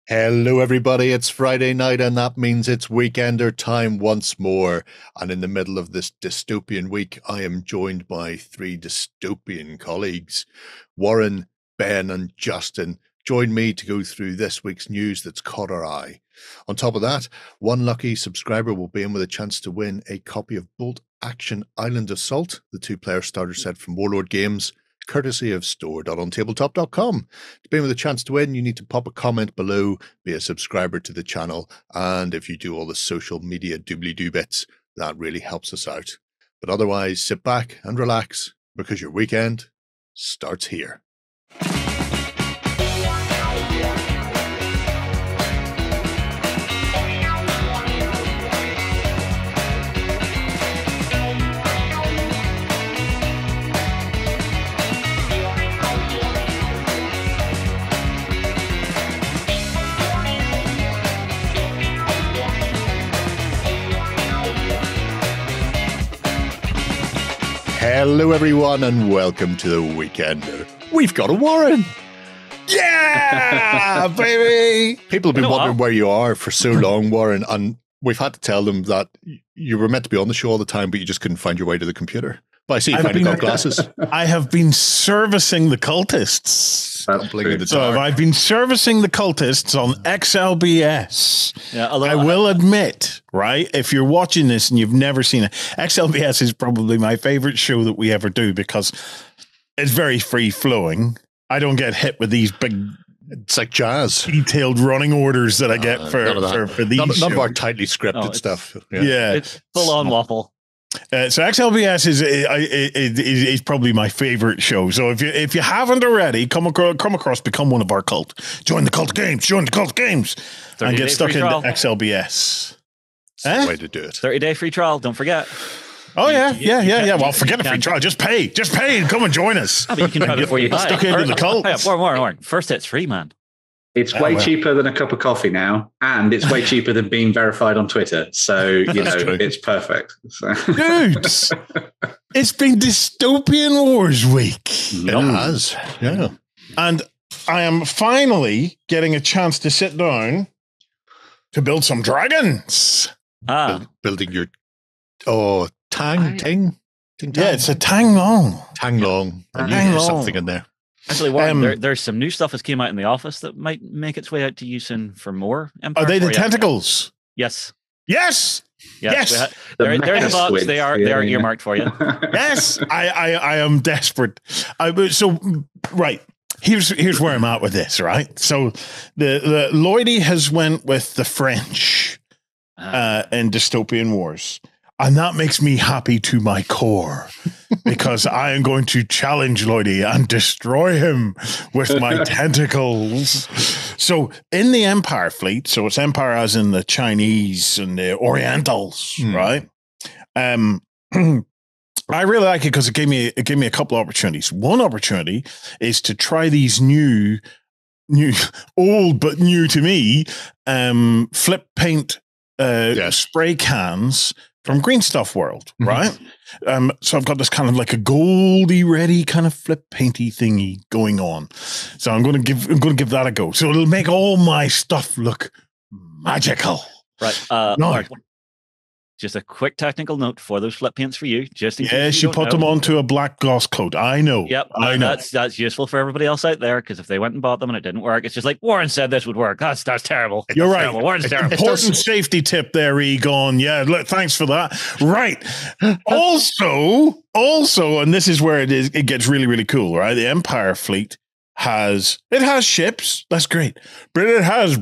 Hello everybody, it's Friday night and that means it's Weekender time once more. And in the middle of this dystopian week, I am joined by three dystopian colleagues. Warren, Ben and Justin join me to go through this week's news that's caught our eye. On top of that, one lucky subscriber will be in with a chance to win a copy of Bolt Action Island Assault, the two-player starter set from Warlord Games, courtesy of store.ontabletop.com. To be with a chance to win, you need to pop a comment below, be a subscriber to the channel, and if you do all the social media doobly-doo bits, that really helps us out. But otherwise, sit back and relax, because your weekend starts here. Hello everyone and welcome to the Weekender. We've got a Warren! Yeah, baby! People have been wondering where you are for so long, Warren, and we've had to tell them that you were meant to be on the show all the time, but you just couldn't find your way to the computer. But I see you finally got glasses. I have been servicing the cultists. I've been servicing the cultists on XLBS. Yeah, I will admit, right, if you're watching this and you've never seen it, XLBS is probably my favorite show that we ever do because it's very free-flowing. I don't get hit with these big... It's like jazz. Detailed running orders that I get for these shows. None of our tightly scripted stuff. Yeah. It's full-on waffle. So XLBS is probably my favorite show. So if you haven't already, come across, become one of our cult. Join the cult games. And get stuck into XLBS. That's the way to do it. 30-day free trial. Don't forget. Oh yeah. Well, forget the free trial. Just pay and come and join us. But you can try before you buy. Stuck into the cult. Warren. First hit's free, man. It's way cheaper than a cup of coffee now, and it's way cheaper than being verified on Twitter. So, it's perfect. So. Dudes, it's been Dystopian Wars week. It has, yeah. And I am finally getting a chance to sit down to build some dragons. Building your, Ting. Yeah, it's a Tanglong. There's something in there. Actually, Warren, there's some new stuff that's came out in the office that might make its way out to you soon for more Empire. Are they the tentacles? Yes. Yes. They're in the box. They are earmarked for you. Yes. I am desperate. Here's where I'm at with this, right? So the Lloydie has went with the French in Dystopian Wars. And that makes me happy to my core because I am going to challenge Lloydie and destroy him with my tentacles. So in the Empire fleet, so it's Empire as in the Chinese and the Orientals, right? I really like it because it gave me a couple of opportunities. One opportunity is to try these new old but new to me flip paint spray cans from Green Stuff World, right? So I've got this kind of like a goldy ready kind of flip painty thingy going on. So I'm going to give that a go. So it'll make all my stuff look magical. Right. Just a quick technical note for those flip paints for you, just in case. Yes, you put them onto a black gloss coat. I know. Yep, I know. That's useful for everybody else out there because if they went and bought them and it didn't work, it's just like Warren said this would work. That's terrible. You're right. Terrible. Warren's terrible. Important safety tip there, Egon. Yeah, thanks for that. Right. Also, and this is where it gets really, really cool, right? The Empire fleet has ships. That's great, but it has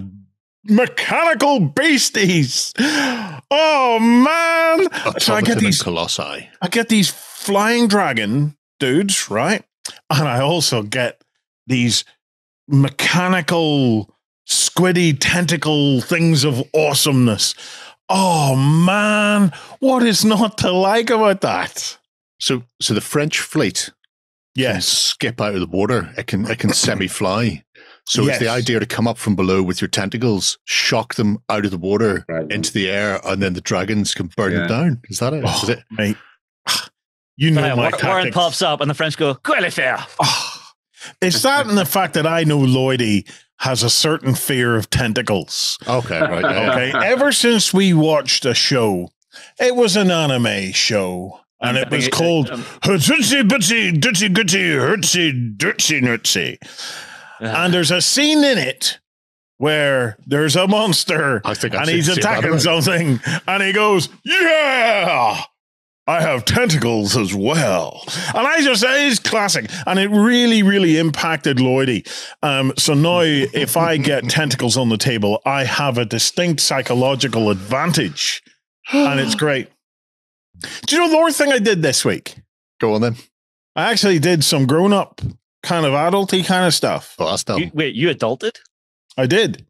mechanical beasties. Oh man! So I get these colossi. I get these flying dragon dudes, right? And I also get these mechanical squiddy tentacle things of awesomeness. Oh man, what is not to like about that? So the French fleet, can skip out of the water. It can semi-fly. So it's the idea to come up from below with your tentacles, shock them out of the water into the air, and then the dragons can burn them down. Is that it? Is it? Mate, you know my tactics. Warren pops up and the French go, "Quelle faire?" It's that and the fact that I know Lloydie has a certain fear of tentacles. Okay, right. Okay. Ever since we watched a show, it was an anime show, and it was called Hurtsy Bitsy Ditsy Gutty Hurtsy Dirtsy Nurtsy. And there's a scene in it where there's a monster and he's attacking something, and he goes, "Yeah, I have tentacles as well." And I just say it's classic. And it really, really impacted Lloydie. So now if I get tentacles on the table, I have a distinct psychological advantage. And it's great. Do you know the other thing I did this week? Go on then. I actually did some grown-up kind of adulty kind of stuff. Oh, that's dumb. Wait, you adulted? I did.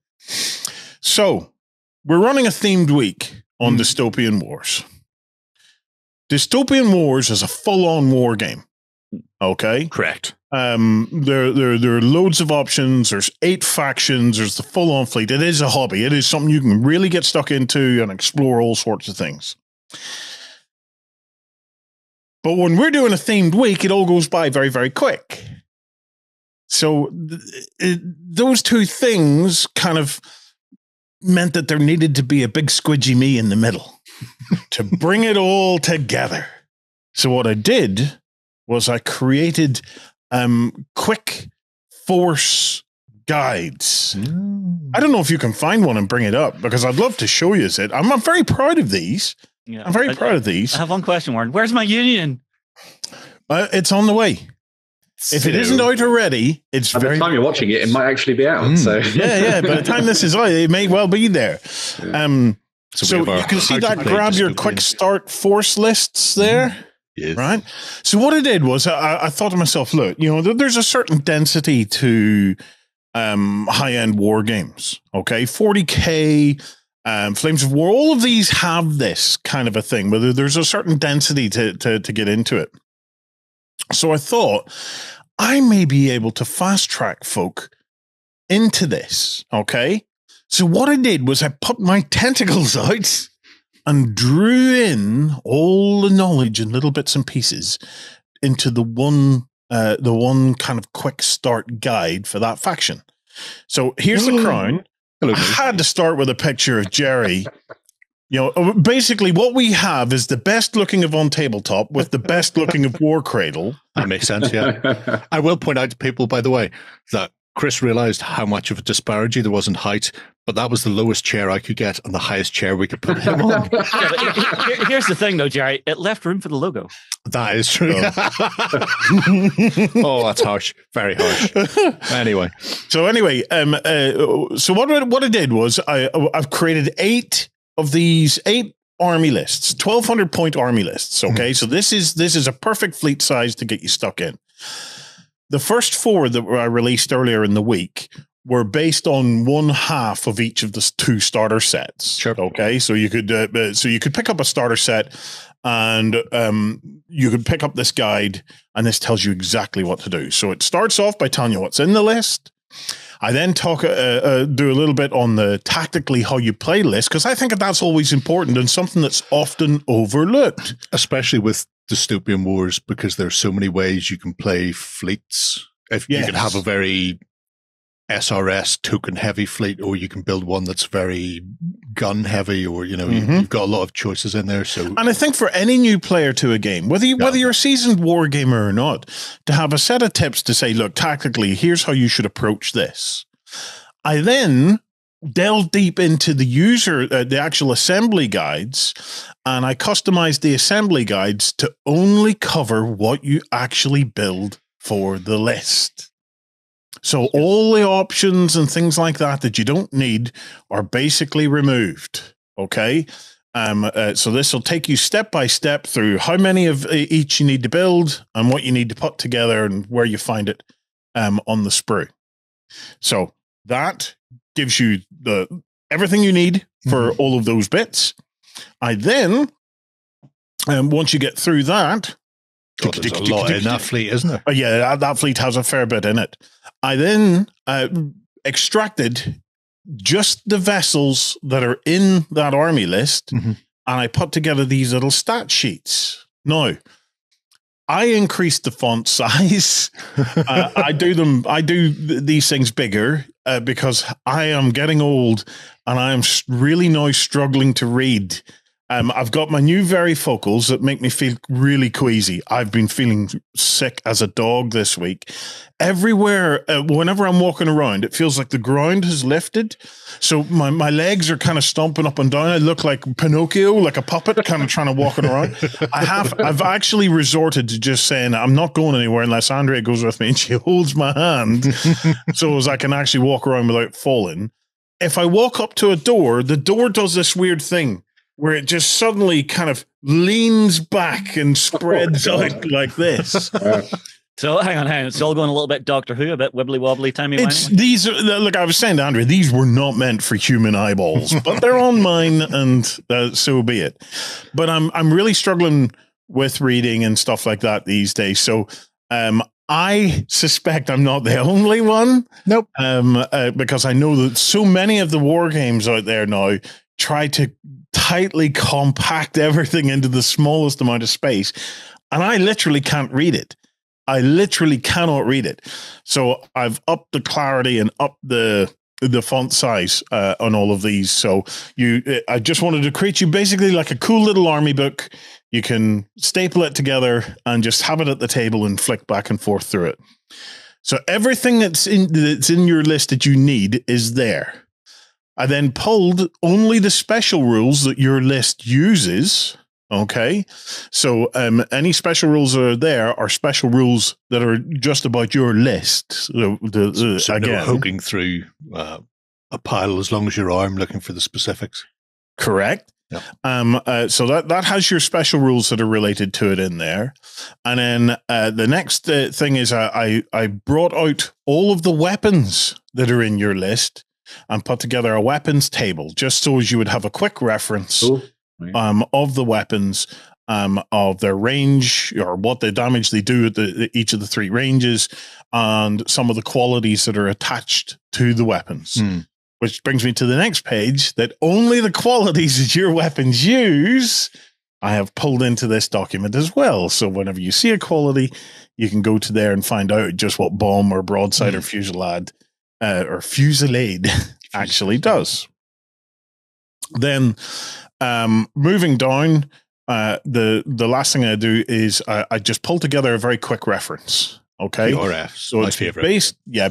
So we're running a themed week on Dystopian Wars. Dystopian Wars is a full-on war game. Okay? Correct. There are loads of options. There's 8 factions. There's the full-on fleet. It is a hobby. It is something you can really get stuck into and explore all sorts of things. But when we're doing a themed week, it all goes by very, very quick. So those two things kind of meant that there needed to be a big squidgy me in the middle to bring it all together. So what I did was I created quick force guides. I don't know if you can find one and bring it up, because I'd love to show you it. I'm very proud of these. Yeah, I'm very proud of these. I have one question, Warren. Where's my union? It's on the way. If it isn't out already, it's by the time you're watching it, it might actually be out. So yeah. By the time this is out, it may well be there. Yeah. So you can see that. Grab your quick start force lists there. Yes. Right. So what I did was I thought to myself, look, there's a certain density to high-end war games. Okay, 40K. Flames of War, all of these have this kind of a thing, where there's a certain density to get into it. So I thought I may be able to fast track folk into this. Okay. So what I did was I put my tentacles out and drew in all the knowledge in little bits and pieces into the one kind of quick start guide for that faction. So here's the crown. I had to start with a picture of Jerry. Basically what we have is the best looking of OnTableTop with the best looking of War Cradle. That makes sense, yeah. I will point out to people, by the way, that Chris realized how much of a disparity there was in height, but that was the lowest chair I could get and the highest chair we could put him on. Here's the thing, though, Jerry. It left room for the logo. That is true. Oh, that's harsh. Very harsh. Anyway. So what I did was I've created 8 of these 8 army lists, 1,200 point army lists. Okay, so this is a perfect fleet size to get you stuck in. The first 4 that I released earlier in the week were based on 1/2 of each of the 2 starter sets. Sure. Okay, so you could pick up a starter set, and you could pick up this guide, and this tells you exactly what to do. So it starts off by telling you what's in the list. I then do a little bit on the tactically how you play list, because I think that's always important and something that's often overlooked. Especially with Dystopian Wars, because there's so many ways you can play fleets. If you can have a very SRS token heavy fleet, or you can build one that's very gun heavy, or you've got a lot of choices in there. So, and I think for any new player to a game, whether you're a seasoned war gamer or not, to have a set of tips to say, look, tactically, here's how you should approach this. I then delve deep into the actual assembly guides, and I customized the assembly guides to only cover what you actually build for the list. So all the options and things like that you don't need are basically removed. Okay. So this will take you step by step through how many of each you need to build and what you need to put together and where you find it on the sprue. So that gives you everything you need for all of those bits. I then, once you get through that, there's a lot in that fleet, isn't there? Yeah, that fleet has a fair bit in it. I then extracted just the vessels that are in that army list, and I put together these little stat sheets. Now, I increased the font size. I do these things bigger. because I am getting old and I am really now struggling to read. I've got my new varifocals that make me feel really queasy. I've been feeling sick as a dog this week. Everywhere, whenever I'm walking around, it feels like the ground has lifted. So my legs are kind of stomping up and down. I look like Pinocchio, like a puppet, kind of trying to walk around. I've actually resorted to just saying I'm not going anywhere unless Andrea goes with me and she holds my hand so as I can actually walk around without falling. If I walk up to a door, the door does this weird thing where it just suddenly kind of leans back and spreads out like this. So hang on. It's all going a little bit Doctor Who, a bit wibbly wobbly, timey-wimey. These are, look, I was saying to Andrea, these were not meant for human eyeballs, but they're on mine, and so be it. But I'm really struggling with reading and stuff like that these days. So I suspect I'm not the only one. Nope. Because I know that so many of the war games out there now try to tightly compact everything into the smallest amount of space, and I literally can't read it. I literally cannot read it. So I've upped the clarity and upped the font size on all of these. So I just wanted to create you basically like a cool little army book. You can staple it together and just have it at the table and flick back and forth through it. So everything that's in your list that you need is there. I then pulled only the special rules that your list uses. Okay. So any special rules that are there are special rules that are just about your list. So again, no hooking through a pile as long as your arm looking for the specifics. Correct. Yep. So that has your special rules that are related to it in there. And then the next thing is I brought out all of the weapons that are in your list and put together a weapons table, just so as you would have a quick reference of the weapons, of their range or what the damage they do at each of the three ranges, and some of the qualities that are attached to the weapons. Which brings me to the next page, that only the qualities that your weapons use, I have pulled into this document as well. So whenever you see a quality, you can go to there and find out just what bomb or broadside or fusillade actually does. Then moving down, the last thing I do is I just pull together a very quick reference. Okay, so it's favorite.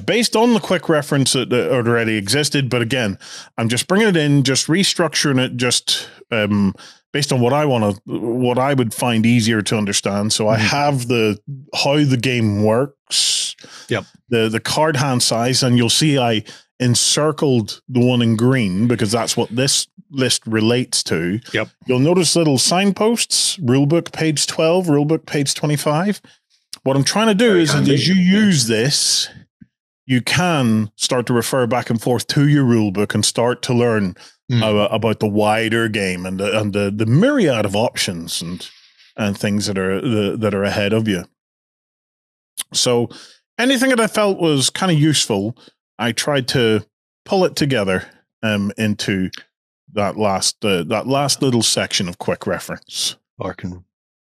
Based on the quick reference that already existed, but again, I'm just bringing it in, just restructuring it, just based on what I would find easier to understand. So I have how the game works. Yep. The card hand size, and you'll see I encircled the one in green because that's what this list relates to. Yep. You'll notice little signposts: rulebook page 12, rulebook page 25. What I'm trying to do is as you use this, you can start to refer back and forth to your rulebook and start to learn about the wider game and the myriad of options and things that are ahead of you. So anything that I felt was kind of useful, I tried to pull it together into that last little section of quick reference. Arc and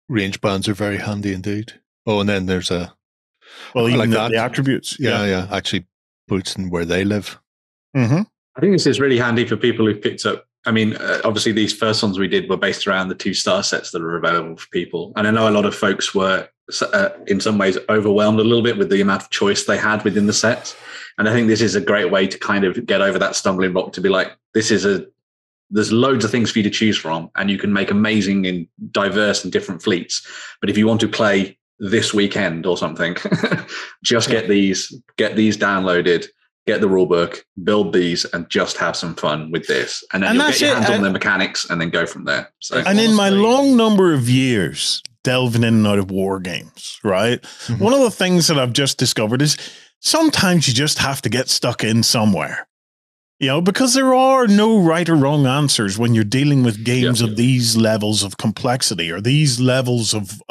range bands are very handy indeed. Oh, and then there's even like the attributes. Yeah. Actually puts in where they live. Mm-hmm. I think this is really handy for people who've picked up. I mean, obviously these first ones we did were based around the 2-star sets that are available for people. And I know a lot of folks were in some ways overwhelmed a little bit with the amount of choice they had within the sets. And I think this is a great way to kind of get over that stumbling block, to be like, there's loads of things for you to choose from, and you can make amazing and diverse and different fleets. But if you want to play this weekend or something, just get these downloaded, get the rule book, build these, and just have some fun with this. And then you'll get your hands on the mechanics and then go from there. So, and in my long number of years delving in and out of war games, right? Mm-hmm. One of the things that I've just discovered is sometimes you just have to get stuck in somewhere. Because there are no right or wrong answers when you're dealing with games of these levels of complexity or these levels of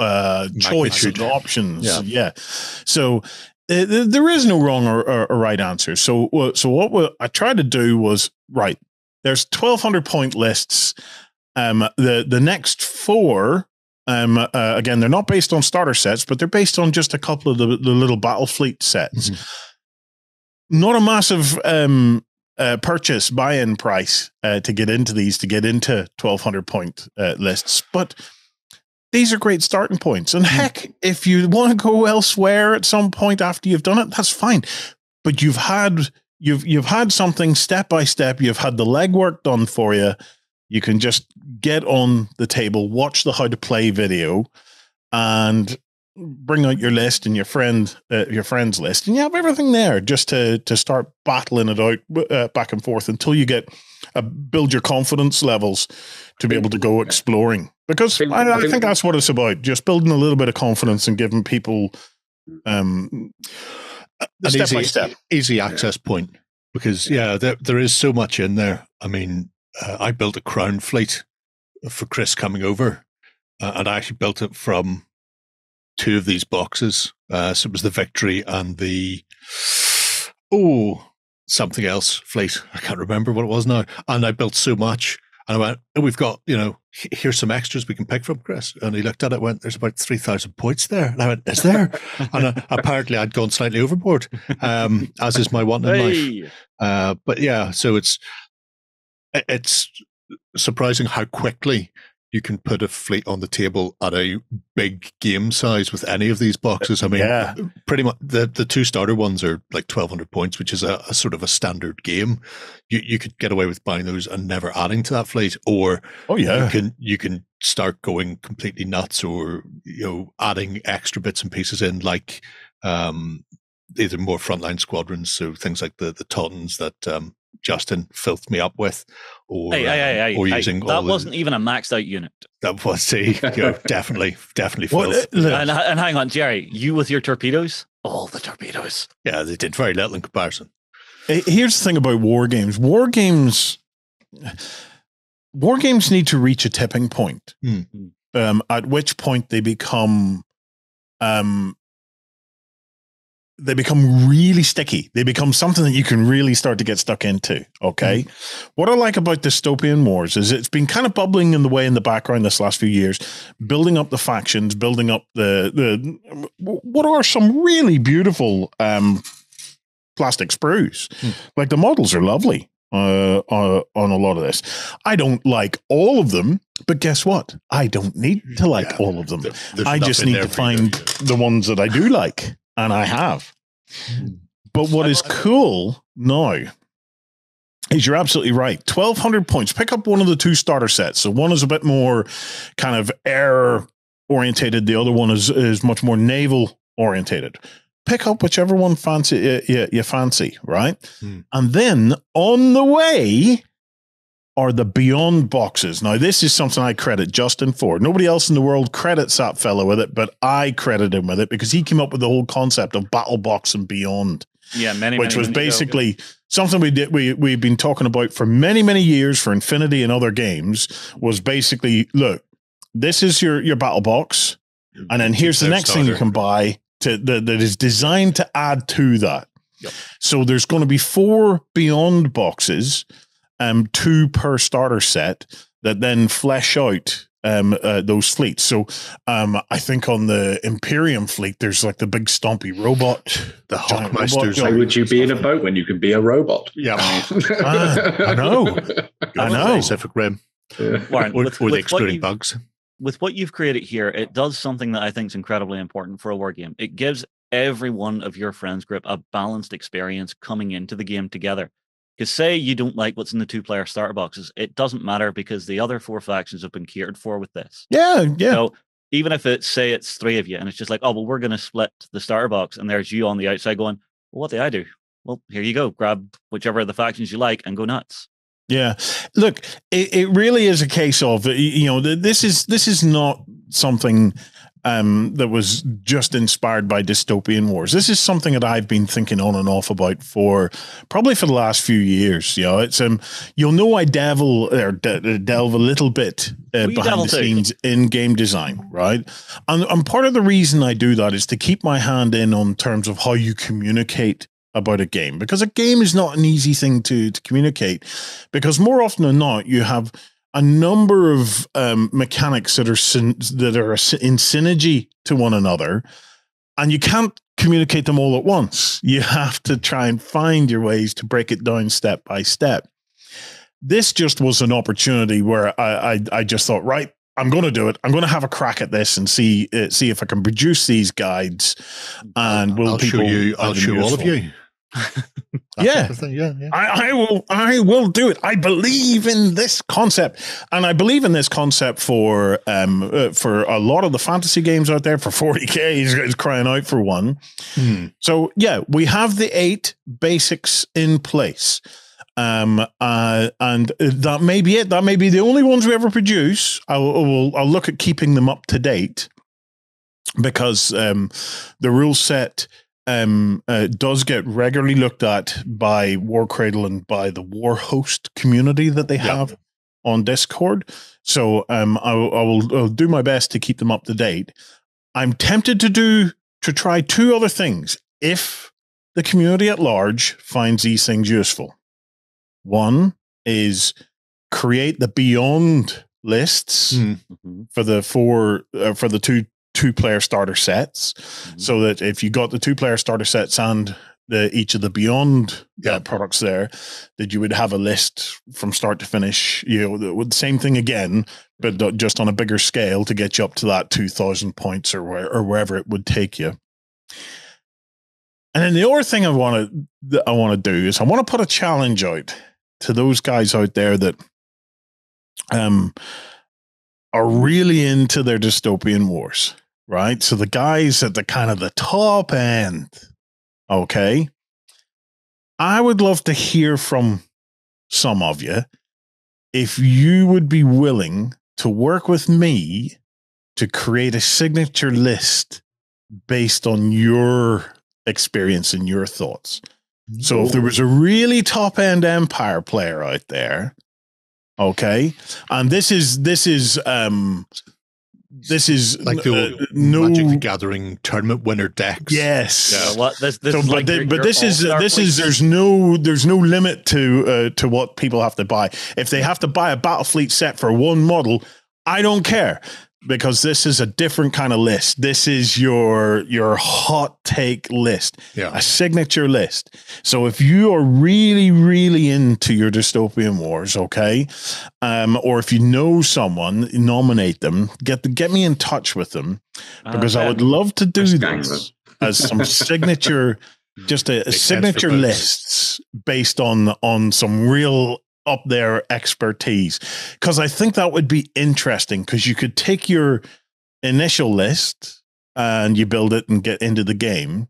choice and options. Yeah. So there is no wrong or right answer. So what I tried to do was, right, there's 1,200 point lists. The next 4, again, they're not based on starter sets, but they're based on just a couple of the little battle fleet sets. Mm-hmm. not a massive purchase buy-in price to get into these, to get into 1,200 point lists, but these are great starting points. And heck, if you want to go elsewhere at some point after you've done it, that's fine. But you've had something step by step. You've had the legwork done for you. You can just get on the table, watch the how to play video, and bring out your list and your friend's list, and you have everything there just to start battling it out back and forth until you get build your confidence levels to be able to go exploring. Because I think that's what it's about, just building a little bit of confidence and giving people step by step easy access point. Because there is so much in there. I mean, I built a crown fleet for Chris coming over, and I actually built it from 2 of these boxes. So it was the Victory and the something else fleet. I can't remember what it was now. And I built so much, and I went, we've got, here's some extras we can pick from, Chris. And he looked at it and went, there's about 3,000 points there. And I went, is there? And apparently I'd gone slightly overboard, as is my want in life. But yeah, so it's surprising how quickly you can put a fleet on the table at a big game size with any of these boxes. I mean, pretty much the 2 starter ones are like 1,200 points, which is a sort of a standard game. You could get away with buying those and never adding to that fleet, or you can start going completely nuts, or adding extra bits and pieces in, like either more frontline squadrons, so things like the Tautons that Justin filthed me up with, or using that wasn't even a maxed out unit. That was definitely filth. And hang on, Jerry, you with your torpedoes, all the torpedoes. Yeah, they did very little in comparison. Here's the thing about war games. War games need to reach a tipping point, at which point they become really sticky. They become something that you can really start to get stuck into. Okay. What I like about Dystopian Wars is it's been kind of bubbling in the background this last few years, building up the factions, building up what are some really beautiful plastic sprues. Like, the models are lovely on a lot of this. I don't like all of them, but guess what? I don't need to like all of them. I just need to find the ones that I do like. And I have. But what is cool now is, you're absolutely right. 1,200 points. Pick up one of the 2 starter sets. So one is a bit more kind of air orientated. The other one is much more naval orientated. Pick up whichever one you fancy, right? And then on the way are the Beyond boxes. Now, this is something I credit Justin for. Nobody else in the world credits that fellow with it, but I credit him with it because he came up with the whole concept of Battle Box and Beyond. Yeah, which was basically something we've been talking about for many, many years for Infinity and other games. Was basically, look, this is your Battle Box, and then here's the next thing you can buy that is designed to add to that. Yep. So there's going to be 4 Beyond boxes, 2 per starter set, that then flesh out those fleets. So I think on the Imperium fleet, there's like the big stompy robot, the Hawkmeisters. Why would you be in a boat when you can be a robot? Yeah, I know. Pacific Rim. Warren, or the exploding bugs. With what you've created here, it does something that I think is incredibly important for a war game. It gives every one of your friends group a balanced experience coming into the game together. Because say you don't like what's in the 2-player starter boxes, it doesn't matter because the other 4 factions have been catered for with this. Yeah. So even if it's 3 of you and it's just like, oh, well, we're going to split the starter box, and there's you on the outside going, well, what do I do? Well, here you go. Grab whichever of the factions you like and go nuts. Yeah. Look, it really is a case of, this is not something that was just inspired by Dystopian Wars. This is something that I've been thinking on and off about for the last few years. It's you'll know I delve a little bit behind the scenes in game design, right? And part of the reason I do that is to keep my hand in on terms of how you communicate about a game, because a game is not an easy thing to communicate, because more often than not you have a number of mechanics that are in synergy to one another, And you can't communicate them all at once. You have to try and find your ways to break it down step by step. This just was an opportunity where I just thought, right, I'm going to do it. I'm going to have a crack at this and see if I can produce these guides. And I'll show you. I'll show all of you. Yeah. I will do it. I believe in this concept, and I believe in this concept for a lot of the fantasy games out there. For 40K is crying out for one. So yeah, we have the 8 basics in place. And that may be it. That may be the only ones we ever produce. I'll look at keeping them up to date, because the rule set does get regularly looked at by Warcradle and by the Warhost community that they have on Discord. So I'll do my best to keep them up to date. I'm tempted to try 2 other things if the community at large finds these things useful. One is create the Beyond lists for the two-player starter sets, so that if you got the 2-player starter sets and each of the Beyond products there, that you would have a list from start to finish, with the same thing again, but just on a bigger scale to get you up to that 2,000 points or wherever it would take you. And then the other thing I want to do is I want to put a challenge out to those guys out there that are really into their dystopian wars, right? So the guys at the kind of the top end, okay? I would love to hear from some of you if you would be willing to work with me to create a signature list based on your experience and your thoughts. So if there was a really top end Empire player out there, okay, and this is like the Magic the Gathering tournament winner decks. Yes. Yeah, what this so, is but like this is there's no limit to what people have to buy. If they have to buy a Battlefleet set for one model, I don't care, because this is a different kind of list. This is your hot take list, a signature list. So if you are really, really into your dystopian wars, okay, or if you know someone, nominate them, get me in touch with them, because I would love to do this as some signature, just a signature lists based on some real up their expertise, because I think that would be interesting, because you could take your initial list and you build it and get into the game,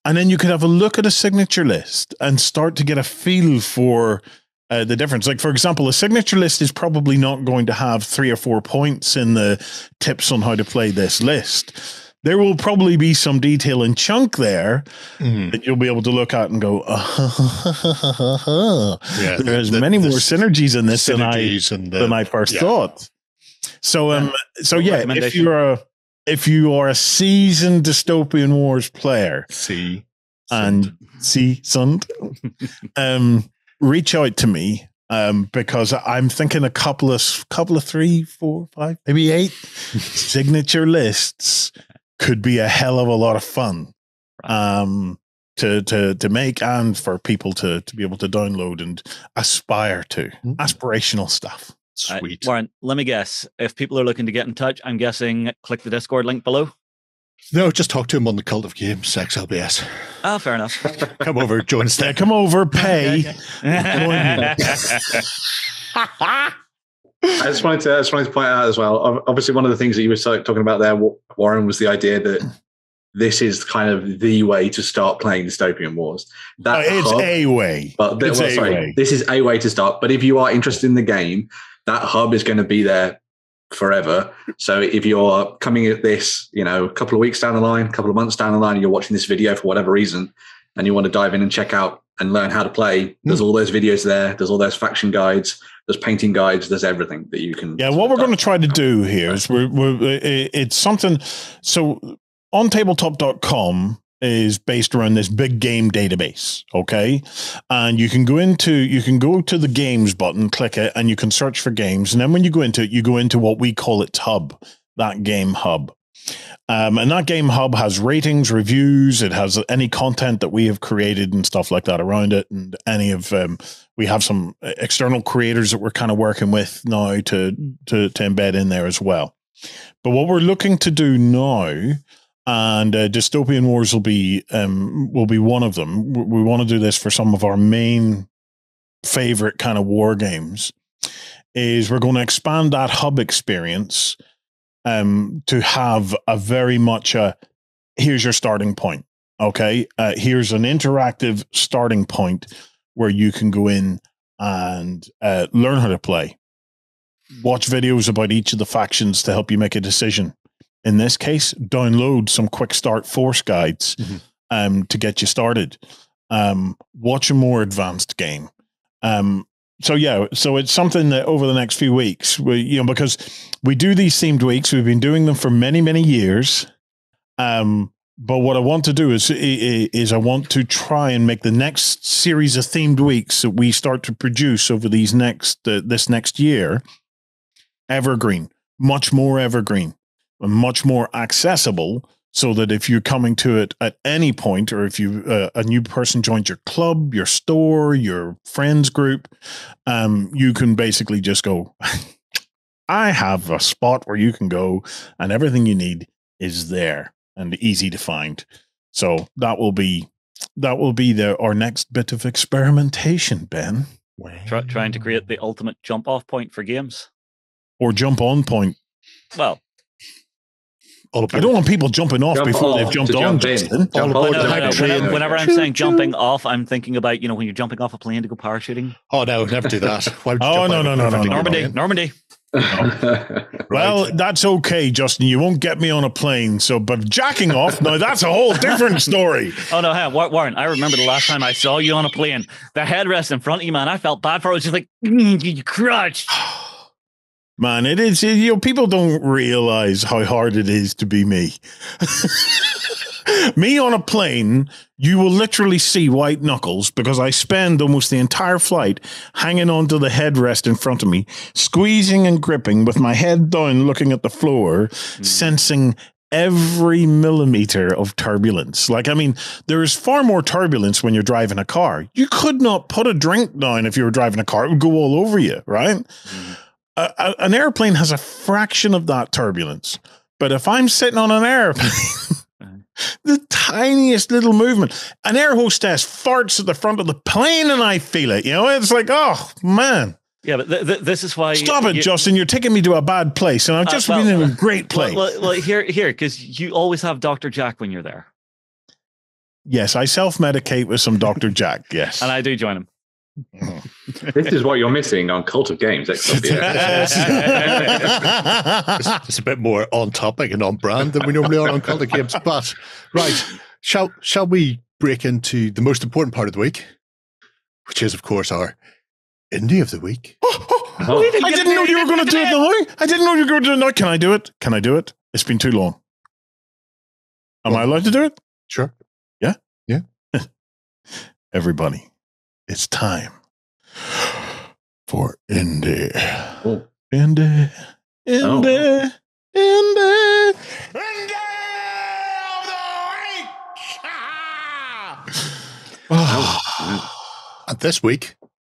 and then you could have a look at a signature list and start to get a feel for the difference. Like, for example, a signature list is probably not going to have 3 or 4 points in the tips on how to play this list. There will probably be some detail and chunk there that you'll be able to look at and go, there's many more synergies in this than I first thought. So, if you are a seasoned Dystopian Wars player, reach out to me, because I'm thinking a couple of 3, 4, 5, maybe 8 signature lists could be a hell of a lot of fun to make, and for people to be able to download and aspire to. Aspirational stuff. Sweet. Warren, let me guess. If people are looking to get in touch, I'm guessing click the Discord link below. No, just talk to him on the Cult of Games, XLBS. Oh, fair enough. Come over, join us there. Come over, pay. I just wanted to point out as well, obviously one of the things that you were talking about there, Warren, was the idea that this is kind of the way to start playing dystopian wars. A way. This is a way to start. But if you are interested in the game, that hub is going to be there forever. So if you're coming at this, a couple of weeks down the line, a couple of months down the line, and you're watching this video for whatever reason, and you want to dive in and check out and learn how to play, there's all those videos there. There's all those faction guides. There's painting guides. There's everything that you can. Yeah, what we're going to try to do here is it's something. So OnTableTop.com is based around this big game database, okay? And you can go to the games button, click it, and you can search for games. And then when you go into it, you go into what we call its hub, that game hub. And that game hub has ratings, reviews. It has any content that we have created and stuff like that around it. And any of we have some external creators that we're kind of working with now to embed in there as well. But what we're looking to do now, and Dystopian Wars will be one of them. We want to do this for some of our main favorite kind of war games. Is we're going to expand that hub experience to have a very much here's your starting point. Okay, here's an interactive starting point where you can go in and learn how to play. Watch videos about each of the factions to help you make a decision. In this case, download some quick start force guides to get you started. Watch a more advanced game. So it's something that over the next few weeks, because we do these themed weeks, we've been doing them for many, many years. But what I want to do is I want to try and make the next series of themed weeks that we start to produce over this next year evergreen, much more evergreen, and much more accessible. So that if you're coming to it at any point, or if you a new person joins your club, your store, your friends group, you can basically just go, I have a spot where you can go and everything you need is there and easy to find. So that will be our next bit of experimentation, Ben. Trying to create the ultimate jump off point for games. Or jump on point. Well, I don't want people jumping off before they've jumped on. Whenever I'm saying jumping off, I'm thinking about, when you're jumping off a plane to go parachuting. Oh, no, never do that. No. Normandy. Well, that's okay, Justin. You won't get me on a plane. But jacking off, no, that's a whole different story. Oh, no, hey, Warren, I remember the last time I saw you on a plane. The headrest in front of you, man, I felt bad for it. I was just like, you crutch. Man, it is, people don't realize how hard it is to be me. Me on a plane, you will literally see white knuckles because I spend almost the entire flight hanging onto the headrest in front of me, squeezing and gripping with my head down, looking at the floor, sensing every millimeter of turbulence. There is far more turbulence when you're driving a car. You could not put a drink down if you were driving a car. It would go all over you, right? An airplane has a fraction of that turbulence. But if I'm sitting on an airplane, the tiniest little movement, an air hostess farts at the front of the plane and I feel it. It's like, oh, man. Yeah, but this is why... Stop it, Justin. You're taking me to a bad place, and I've just been in a great place. Well, here, because you always have Dr. Jack when you're there. Yes, I self-medicate with some Dr. Jack, yes. And I do join him. This is what you're missing on Cult of Games. It's a bit more on topic and on brand than we normally are on Cult of Games. But right, shall we break into the most important part of the week, which is, of course, our Indie of the Week. I didn't know you were going to do it now. I didn't know you were going to do it now. Can I do it? Can I do it? It's been too long. Am I allowed to do it? Sure. Yeah? Yeah. Everybody, it's time for Indie. Oh. Indie. Indie. Oh. Indie. Indie of the week. And this week,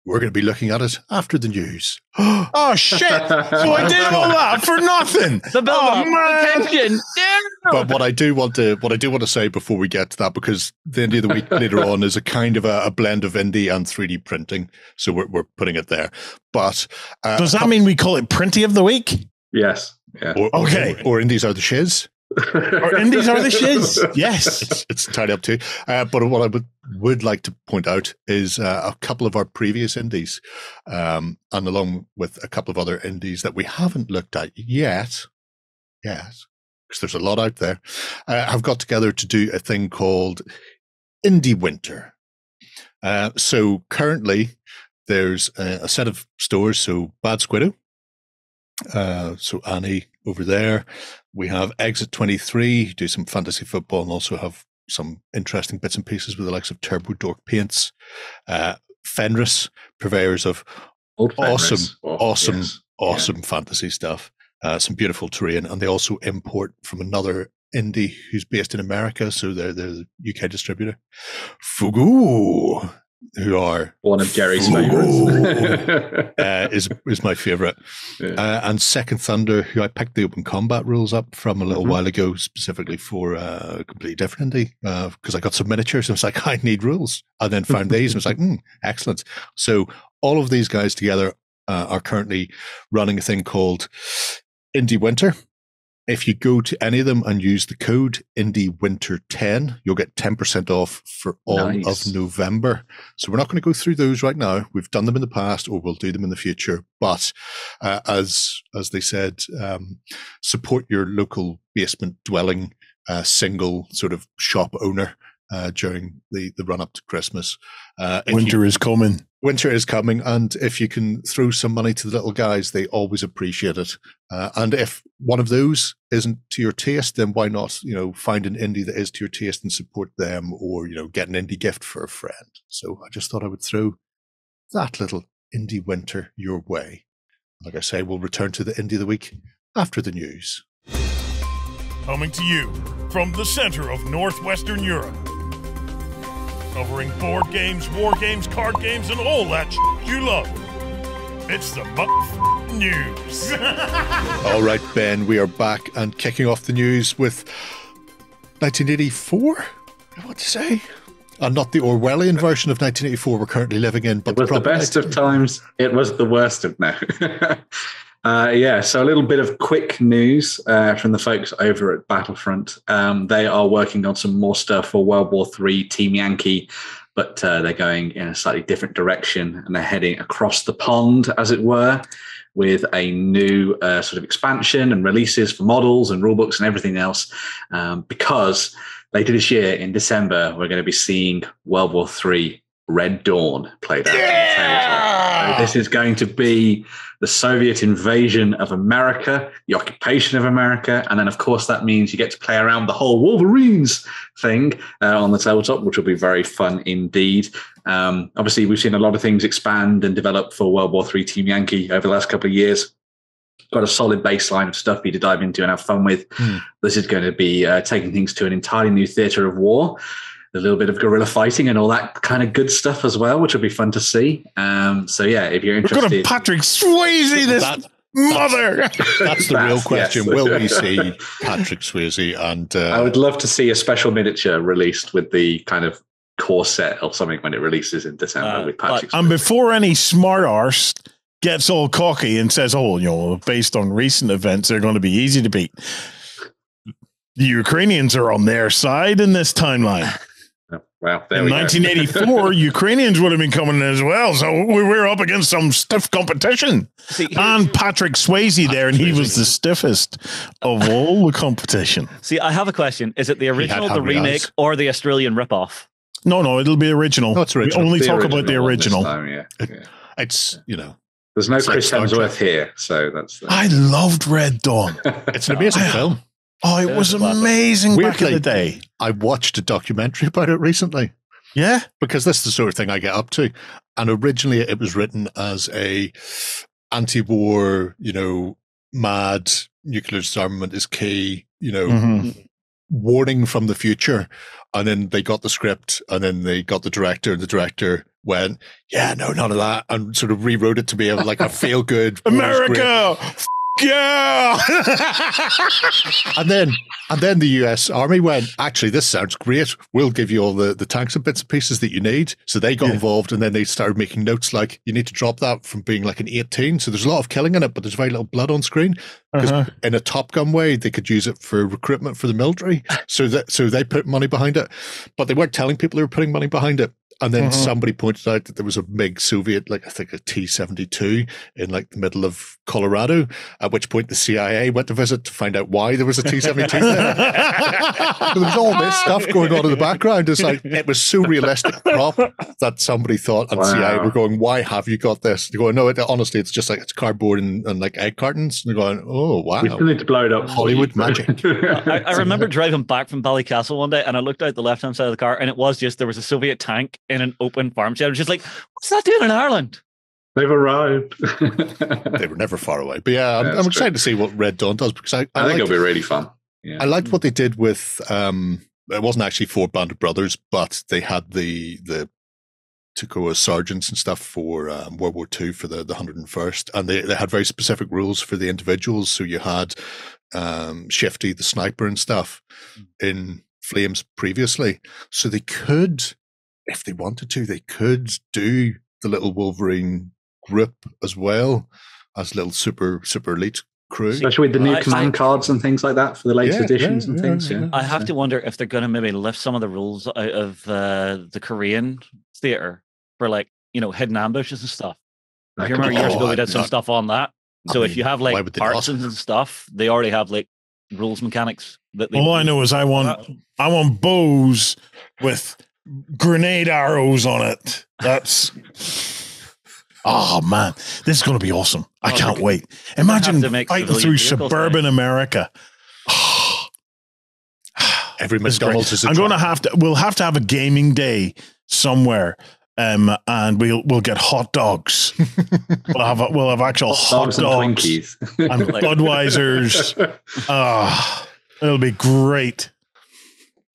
we're going to be looking at it after the news. Oh, shit. So I did all that for nothing. The build-up, the tension. But what I do want to say before we get to that, because the Indie of the Week later on is a kind of a blend of indie and 3D printing. So we're putting it there. But does that mean we call it Printy of the Week? Yes. Yeah. Or indies are the shiz. Or indies are the shiz. Yes. It's entirely up to you. But what I would like to point out is a couple of our previous indies, and along with a couple of other indies that we haven't looked at yet, because there's a lot out there, have got together to do a thing called Indie Winter. So currently there's a set of stores, so Bad Squiddo, so Annie over there. We have Exit 23, do some fantasy football, and also have some interesting bits and pieces with the likes of Turbo Dork Paints. Fenris, purveyors of awesome fantasy stuff. some beautiful terrain, and they also import from another indie who's based in America, so they're the UK distributor, Fugu, who are one of Jerry's favorites. is my favorite. Yeah. And Second Thunder, who I picked the open combat rules up from a little while ago, specifically for a completely different indie, because I got some miniatures and I was like, I need rules, and then found these and was like, excellent. So all of these guys together are currently running a thing called Indie Winter. If you go to any of them and use the code IndieWinter10, you'll get 10% off for all of November. So we're not going to go through those right now. We've done them in the past, or we'll do them in the future. But as they said, support your local basement dwelling single sort of shop owner during the run up to Christmas. Winter is coming. Winter is coming, and if you can throw some money to the little guys, they always appreciate it. And if one of those isn't to your taste, then why not, find an indie that is to your taste and support them, or, get an indie gift for a friend. So I just thought I would throw that little Indie Winter your way. Like I say, we'll return to the Indie of the Week after the news. Coming to you from the center of Northwestern Europe. Covering board games, war games, card games, and all that you love. It's the news. All right, Ben, we are back and kicking off the news with 1984, I want to say. And not the Orwellian version of 1984 we're currently living in. But it was the best of times. It was the worst of now. So a little bit of quick news from the folks over at Battlefront. They are working on some more stuff for World War III Team Yankee, but they're going in a slightly different direction, and they're heading across the pond, as it were, with a new sort of expansion and releases for models and rulebooks and everything else, because later this year in December, we're going to be seeing World War III Red Dawn played out. So this is going to be the Soviet invasion of America, the occupation of America, and then of course that means you get to play around the whole Wolverines thing on the tabletop, which will be very fun indeed. Obviously, we've seen a lot of things expand and develop for World War III Team Yankee over the last couple of years. Got a solid baseline of stuff for you to dive into and have fun with. This is going to be taking things to an entirely new theatre of war. A little bit of guerrilla fighting and all that kind of good stuff as well, which will be fun to see. If you're interested, we've got a Patrick Swayze, mother. That's the real question. Yes. Will we see Patrick Swayze? And I would love to see a special miniature released with the kind of core set or something when it releases in December with Patrick Swayze. And before any smart arse gets all cocky and says, based on recent events, they're going to be easy to beat. The Ukrainians are on their side in this timeline. Well, in 1984, Ukrainians would have been coming in as well, so we were up against some stiff competition. And Patrick Swayze there, and he was the stiffest of all the competition. See, I have a question. Is it the original, the remake, or the Australian ripoff? No, it'll be original. No, it's original. We only talk about the original. Time, It's, There's no Chris Hemsworth here, so that's... I loved Red Dawn. It's an amazing film. Oh, it was amazing back in the day. I watched a documentary about it recently. Yeah? Because this is the sort of thing I get up to. And originally it was written as a anti-war, mad nuclear disarmament is key, warning from the future. And then they got the script, and then they got the director, and the director went, yeah, no, none of that, and sort of rewrote it to be like a feel-good America! Yeah. and then the US Army went, actually, this sounds great. We'll give you all the tanks and bits and pieces that you need. So they got involved, and then they started making notes like, you need to drop that from being like an 18. So there's a lot of killing in it, but there's very little blood on screen. Because in a Top Gun way, they could use it for recruitment for the military. So they put money behind it, but they weren't telling people they were putting money behind it. And then somebody pointed out that there was a MiG Soviet, I think a T-72 in the middle of Colorado, at which point the CIA went to visit to find out why there was a T-72 there. There was all this stuff going on in the background. It's it was so realistic prop that somebody thought, and CIA were going, why have you got this? They're going, no, honestly, it's just it's cardboard and egg cartons. And they're going, oh, wow. We still need to blow it up. Hollywood magic. I remember driving back from Ballycastle one day, and I looked out the left-hand side of the car, and it was just, there was a Soviet tank in an open farm shed. I was just like, what's that doing in Ireland? They've arrived. They were never far away. But yeah, I'm excited to see what Red Dawn does, because I think it'll be really fun. Yeah. I liked what they did with it wasn't actually 4 Band of Brothers, but they had the Tukoa sergeants and stuff for World War II for the 101st, and they had very specific rules for the individuals. So you had Shifty the sniper and stuff in Flames previously, so they could, if they wanted to, they could do the little Wolverine group as well as little super elite crew, especially with the new command cards and things like that for the latest editions and things. Yeah. I have to wonder if they're going to maybe lift some of the rules out of the Korean theater for, like, you know, hidden ambushes and stuff. If you remember years ago, we did some stuff on that. So if you have like partisans and stuff, they already have like rules mechanics. All I know is I want bows with grenade arrows on it. That's oh man, this is going to be awesome. I can't wait. Imagine fighting through suburban America. Every McDonald's is I'm going to have to. We'll have to have a gaming day somewhere. And we'll get hot dogs. we'll have actual hot dogs and Twinkies and Budweisers. It'll be great.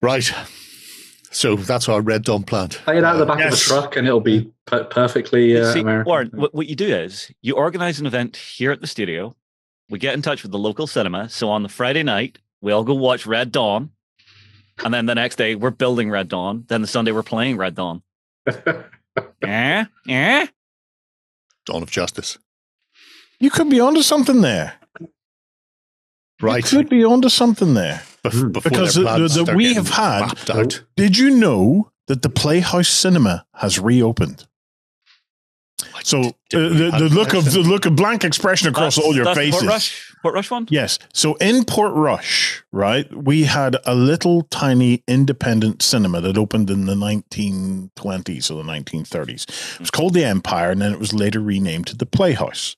Right. So that's our Red Dawn plan. Take it out of the back of the truck, and it'll be perfectly American. Warren, what you do is you organize an event here at the studio. We get in touch with the local cinema. So on the Friday night, we all go watch Red Dawn, and then the next day we're building Red Dawn. Then the Sunday we're playing Red Dawn. Dawn of Justice. You could be onto something there. Right. You could be onto something there. Because we have had. Did you know that the Playhouse Cinema has reopened? So the look of blank expression across all your faces. Port Rush one? Yes. So in Port Rush, right, we had a little tiny independent cinema that opened in the 1920s or the 1930s. It was called the Empire, and then it was later renamed to the Playhouse.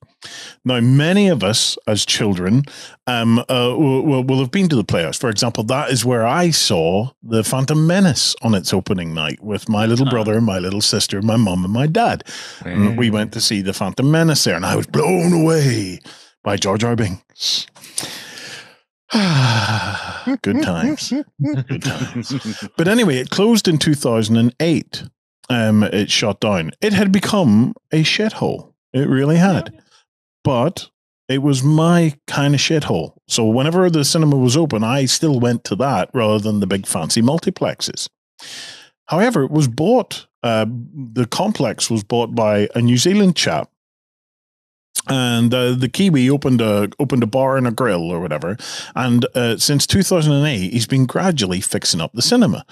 Now, many of us as children will have been to the Playhouse. For example, that is where I saw The Phantom Menace on its opening night with my little brother, my little sister, my mum, and my dad. And we went to see The Phantom Menace there, and I was blown away by Jar Jar Binks. Good times. Good times. But anyway, it closed in 2008. It shut down. It had become a shithole. It really had. But it was my kind of shithole. So whenever the cinema was open, I still went to that rather than the big fancy multiplexes. However, it was bought, the complex was bought by a New Zealand chap. And the Kiwi opened a bar and a grill or whatever. And since 2008, he's been gradually fixing up the cinema.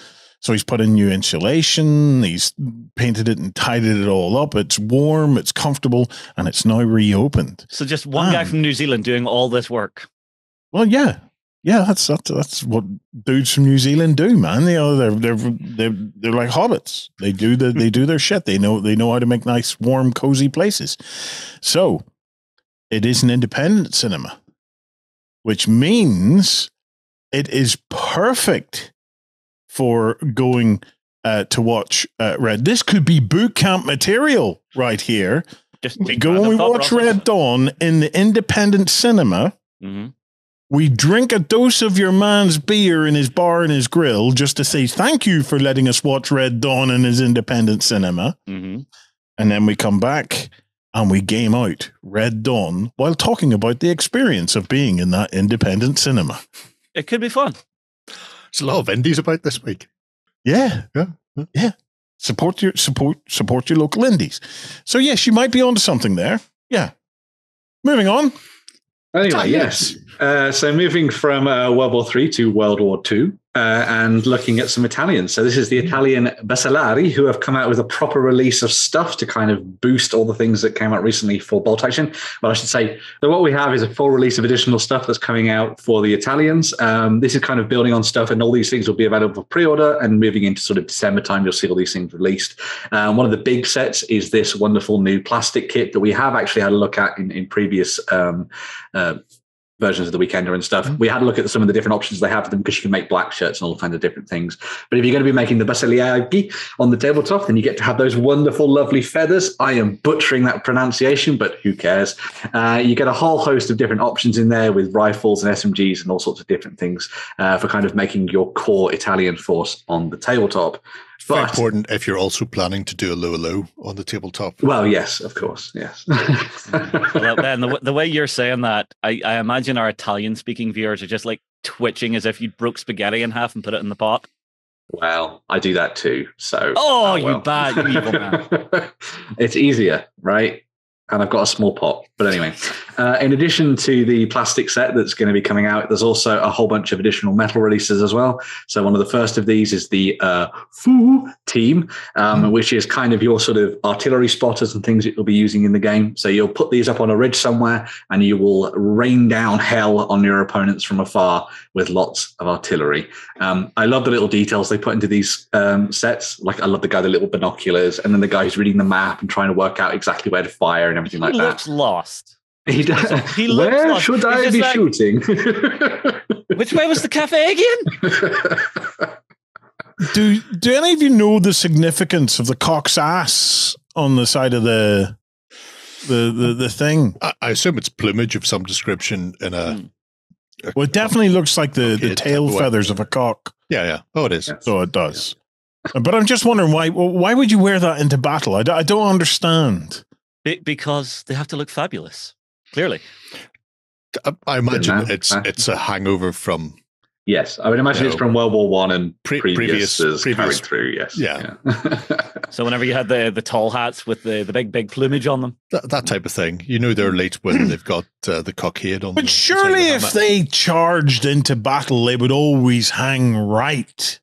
So he's put in new insulation, he's painted it and tidied it all up. It's warm, it's comfortable, and it's now reopened. So just one guy from New Zealand doing all this work. Well, yeah. Yeah, that's what dudes from New Zealand do, man. They're like hobbits. They do their shit. They know how to make nice, warm, cozy places. So it is an independent cinema, which means it is perfect for going to watch Red. This could be boot camp material right here. We go and we watch Red Dawn in the independent cinema. Mm-hmm. We drink a dose of your man's beer in his bar and his grill just to say thank you for letting us watch Red Dawn in his independent cinema. Mm-hmm. And then we come back and we game out Red Dawn while talking about the experience of being in that independent cinema. It could be fun. There's a lot of indies about this week. Yeah. Support your local indies. So yes, you might be onto something there. Yeah. Moving on. Anyway, yes. So moving from World War III to World War II and looking at some Italians. So this is the Italian Bersaglieri, who have come out with a proper release of stuff to kind of boost all the things that came out recently for bolt action. Well, I should say that what we have is a full release of additional stuff that's coming out for the Italians. This is kind of building on stuff, and all these things will be available for pre-order, and moving into sort of December time, you'll see all these things released. One of the big sets is this wonderful new plastic kit that we have actually had a look at in previous versions of the Weekender and stuff. We had a look at some of the different options they have for them, because you can make black shirts and all kinds of different things. But if you're going to be making the Bersaglieri on the tabletop, then you get to have those wonderful, lovely feathers. I am butchering that pronunciation, but who cares? You get a whole host of different options in there with rifles and SMGs and all sorts of different things for kind of making your core Italian force on the tabletop. Very important if you're also planning to do a low on the tabletop. Well, yes, of course, yes. Well, Ben, the way you're saying that, I imagine our Italian-speaking viewers are just like twitching as if you broke spaghetti in half and put it in the pot. Well, I do that too. So, well. you evil man. It's easier, right? And I've got a small pot. But anyway, in addition to the plastic set that's going to be coming out, there's also a whole bunch of additional metal releases as well. So one of the first of these is the Foo team, which is kind of your sort of artillery spotters and things that you'll be using in the game. So you'll put these up on a ridge somewhere and you will rain down hell on your opponents from afar with lots of artillery. I love the little details they put into these sets. Like I love the guy with the little binoculars, and then the guy who's reading the map and trying to work out exactly where to fire and everything like that. He looks lost. He does. He looks Where lost. should I be shooting? Which way was the cafe again? Do any of you know the significance of the cock's ass on the side of the thing? I assume it's plumage of some description in a. Well, it definitely looks like the tail feathers of a cock. Yeah. Oh, it is. Yes. So it does. Yeah. But I'm just wondering why would you wear that into battle? I don't understand. Because they have to look fabulous. Clearly. I imagine it's a hangover from. Yes, I would imagine it's from World War One and previous carried through. Yes, yeah. So whenever you had the tall hats with the big plumage on them, that type of thing, they're late when they've got the cockade on. But surely, if they charged into battle, they would always hang right.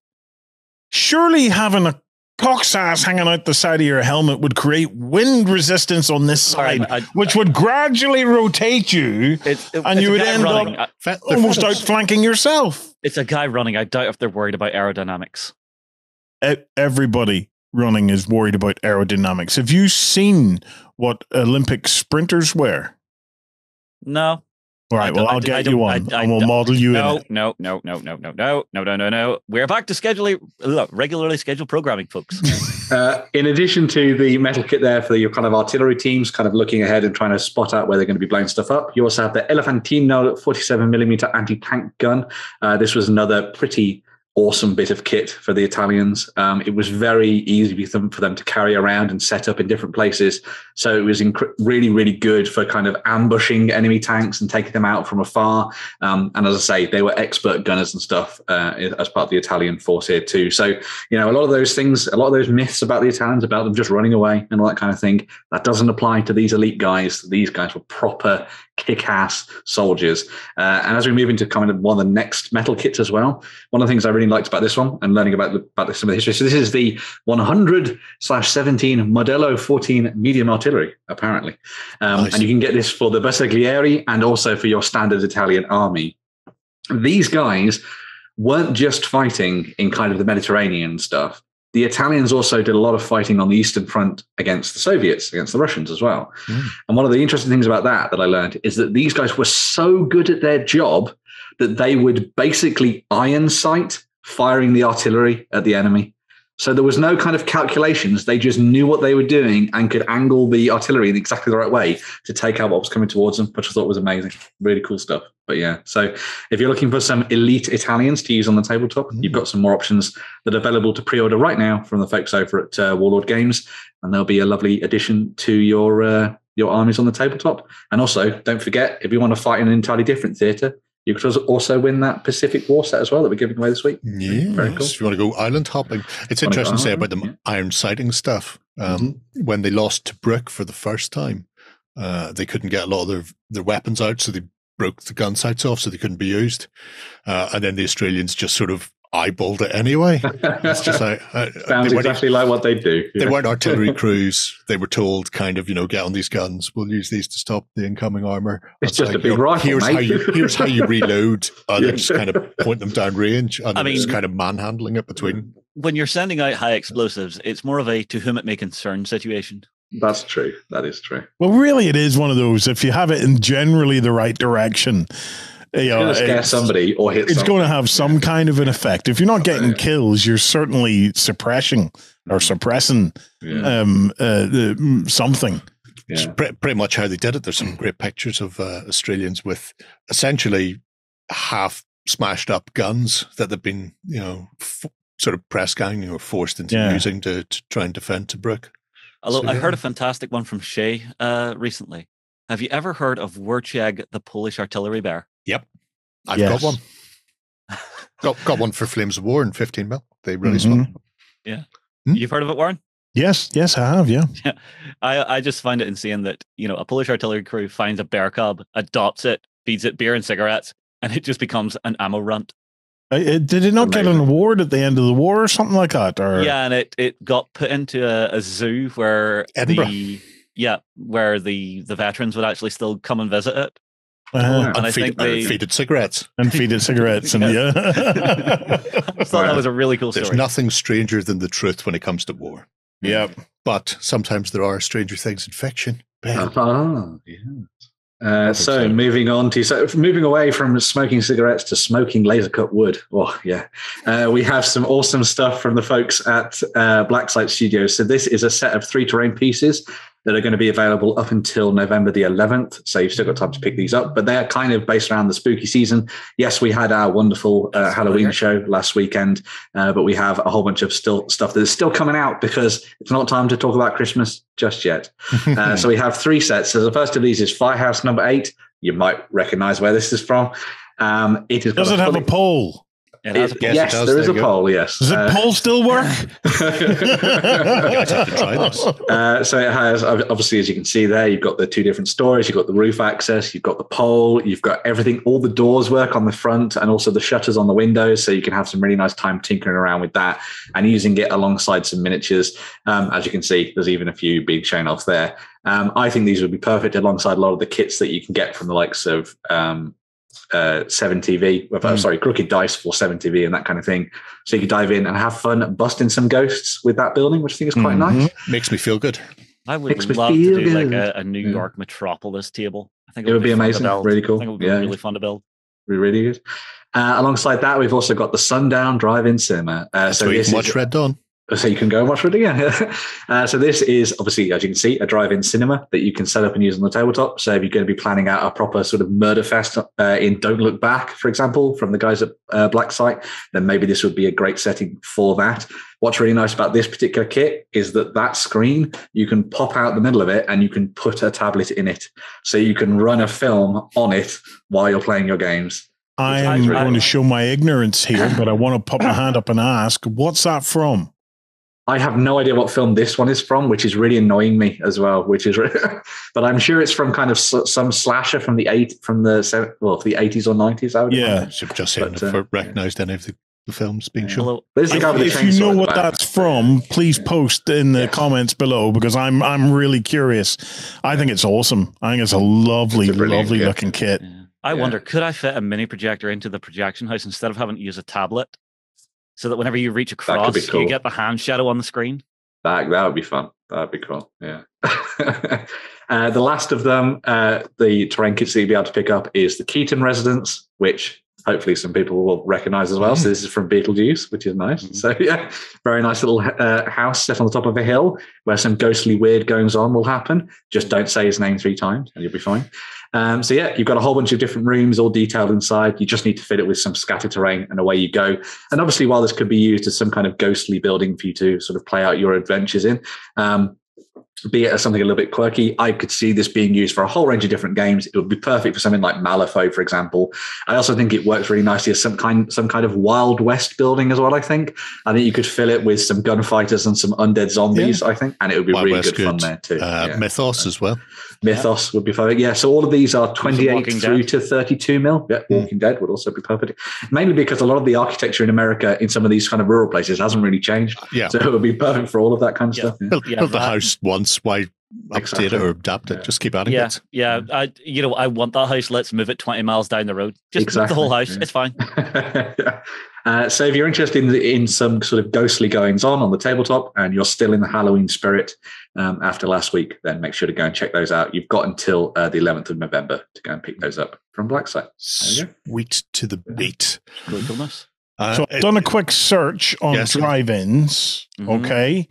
Surely, having a cock's ass hanging out the side of your helmet would create wind resistance on this side, which would gradually rotate you, and you would end up almost outflanking yourself. It's a guy running. I doubt if they're worried about aerodynamics. Everybody running is worried about aerodynamics. Have you seen what Olympic sprinters wear? No. All right, I'll get you one, and we'll model you in it. No. We're back to regularly scheduled programming, folks. In addition to the metal kit there for your kind of artillery teams, kind of looking ahead and trying to spot out where they're going to be blowing stuff up, you also have the Elefantino 47mm anti-tank gun. This was another pretty awesome bit of kit for the Italians. It was very easy for them to carry around and set up in different places. So it was really, really good for kind of ambushing enemy tanks and taking them out from afar. And as I say, they were expert gunners and stuff as part of the Italian force here too. So, a lot of those things, a lot of those myths about the Italians, about them just running away and all that kind of thing, that doesn't apply to these elite guys. These guys were proper kick-ass soldiers. And as we move into kind of one of the next metal kits as well, one of the things I really liked about this one and learning about some of the history. So this is the 100/17 Modello 14 medium artillery, apparently. Nice. And you can get this for the Bersaglieri and also for your standard Italian army. These guys weren't just fighting in kind of the Mediterranean stuff. The Italians also did a lot of fighting on the Eastern Front against the Soviets, against the Russians as well. And one of the interesting things about that I learned is that these guys were so good at their job that they would basically iron sight firing the artillery at the enemy. So there was no kind of calculations. They just knew what they were doing and could angle the artillery in exactly the right way to take out what was coming towards them, which I thought was amazing. Really cool stuff. But yeah, so if you're looking for some elite Italians to use on the tabletop, you've got some more options that are available to pre-order right now from the folks over at Warlord Games, and there'll be a lovely addition to your armies on the tabletop. And also, don't forget, if you want to fight in an entirely different theatre, you could also win that Pacific War set as well that we're giving away this week. Yeah, very cool. If you want to go island hopping, it's interesting to say about the iron sighting stuff. When they lost to Brook for the first time, they couldn't get a lot of their weapons out, so they broke the gun sights off, so they couldn't be used. And then the Australians just sort of eyeballed it anyway. It's just like sounds exactly like what they do. They weren't artillery crews. They were told, kind of, get on these guns. We'll use these to stop the incoming armor. It's just a big rifle. Here's how you reload. And just kind of point them down range, and just kind of manhandling it between. When you're sending out high explosives, it's more of a to whom it may concern situation. That's true. That is true. Well, really, it is one of those. If you have it in generally the right direction, it's going to scare somebody or hit. It's going to have some kind of an effect. If you're not getting kills, you're certainly suppressing something. It's pretty much how they did it. There's some great pictures of Australians with essentially half smashed up guns that they've been, sort of press ganging or forced into using to try and defend Tobruk. Although I heard a fantastic one from Shay recently. Have you ever heard of Wurczeg, the Polish artillery bear? Yep. I've got one. got one for Flames of War in 15mm. They released one. Yeah. You've heard of it, Warren? Yes, I have, yeah. I just find it insane that, a Polish artillery crew finds a bear cub, adopts it, feeds it beer and cigarettes, and it just becomes an ammo runt. Did it not get an award at the end of the war or something like that? Or? Yeah, and it got put into a zoo where the veterans would actually still come and visit it. And I think they feeded cigarettes. And I thought that was a really cool story. There's nothing stranger than the truth when it comes to war. Yep. But sometimes there are stranger things in fiction. So moving away from smoking cigarettes to smoking laser cut wood. Oh yeah. We have some awesome stuff from the folks at Blacksite Studios. So this is a set of 3 terrain pieces that are going to be available up until November the 11th. So you've still got time to pick these up, but they're kind of based around the spooky season. Yes, we had our wonderful Halloween show last weekend, but we have a whole bunch of stuff that is still coming out because it's not time to talk about Christmas just yet. So we have 3 sets. So the first of these is Firehouse number 8. You might recognize where this is from. Does it have a pole? Yes, there is a poll, yes. Does the poll still work? So it has, obviously, as you can see there, you've got the 2 different stories, you've got the roof access, you've got the pole, you've got everything, all the doors work on the front and also the shutters on the windows, so you can have some really nice time tinkering around with that and using it alongside some miniatures. As you can see, there's even a few being shown off there. I think these would be perfect alongside a lot of the kits that you can get from the likes of 7TV, sorry, Crooked Dice for 7TV and that kind of thing. So you could dive in and have fun busting some ghosts with that building, which I think is quite nice. Makes me feel good. I would love to do like a New York Metropolis table. I think it would be amazing. Really cool. I think it would be really fun to build. Really good. Alongside that, we've also got the Sundown Drive-In Cinema. So you can watch Red Dawn. So you can go and watch it again. So this is obviously, as you can see, a drive-in cinema that you can set up and use on the tabletop. So if you're going to be planning out a proper sort of murder fest in Don't Look Back, for example, from the guys at Blacksite, then maybe this would be a great setting for that. What's really nice about this particular kit is that screen, you can pop out the middle of it and you can put a tablet in it. So you can run a film on it while you're playing your games. I am going to show my ignorance here, but I want to put my hand up and ask, what's that from? I have no idea what film this one is from, which is really annoying me as well. But I'm sure it's from kind of some slasher from the 80s or 90s. I would imagine. Just recognised any of the films being shown. If you know what that's from, please post in the comments below because I'm really curious. I think it's awesome. I think it's a lovely looking kit. Yeah. I wonder, could I fit a mini projector into the projection house instead of having to use a tablet? So that whenever you reach across, cool. You get the hand shadow on the screen. That would be fun. That would be cool. Yeah. The last of them, the terrain kits that you'll be able to pick up is the Keaton Residence, which hopefully some people will recognize as well. So this is from Beetlejuice, which is nice. So yeah, very nice little house set on the top of a hill where some ghostly weird goings on will happen. Just don't say his name 3 times and you'll be fine. So yeah, you've got a whole bunch of different rooms all detailed inside. You just need to fit it with some scattered terrain and away you go. And obviously while this could be used as some kind of ghostly building for you to sort of play out your adventures in, be it as something a little bit quirky, I could see this being used for a whole range of different games. It would be perfect for something like Malifaux, for example. I also think it works really nicely as some kind of Wild West building as well, I think. I think you could fill it with some gunfighters and some undead zombies, I think, and it would be really good fun there too. Mythos as well. Mythos would be perfect. Yeah, so all of these are 28 through to 32 mil. Yeah, Walking Dead would also be perfect. Mainly because a lot of the architecture in America in some of these kind of rural places hasn't really changed. Yeah. So it would be perfect for all of that kind of stuff. Built the house once once. Why update it or adapt it? Just keep adding it. Yeah. I want that house. Let's move it 20 miles down the road. Just move the whole house. Yeah. It's fine. So if you're interested in some sort of ghostly goings on the tabletop and you're still in the Halloween spirit after last week, then make sure to go and check those out. You've got until the 11th of November to go and pick those up from Blacksite. Sweet to the beat. Goodness. So I've done a quick search on drive-ins. Mm-hmm. Okay.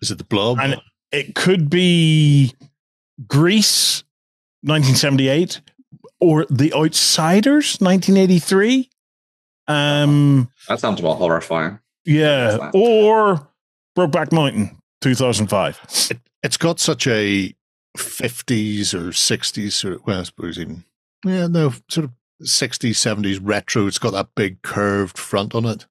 Is it the Blob? And it could be Grease, 1978, or The Outsiders, 1983. That sounds more horrifying. Yeah. Or Brokeback Mountain, 2005. It's got such a 50s or 60s sort of, well, I suppose even, sort of 60s, 70s retro. It's got that big curved front on it.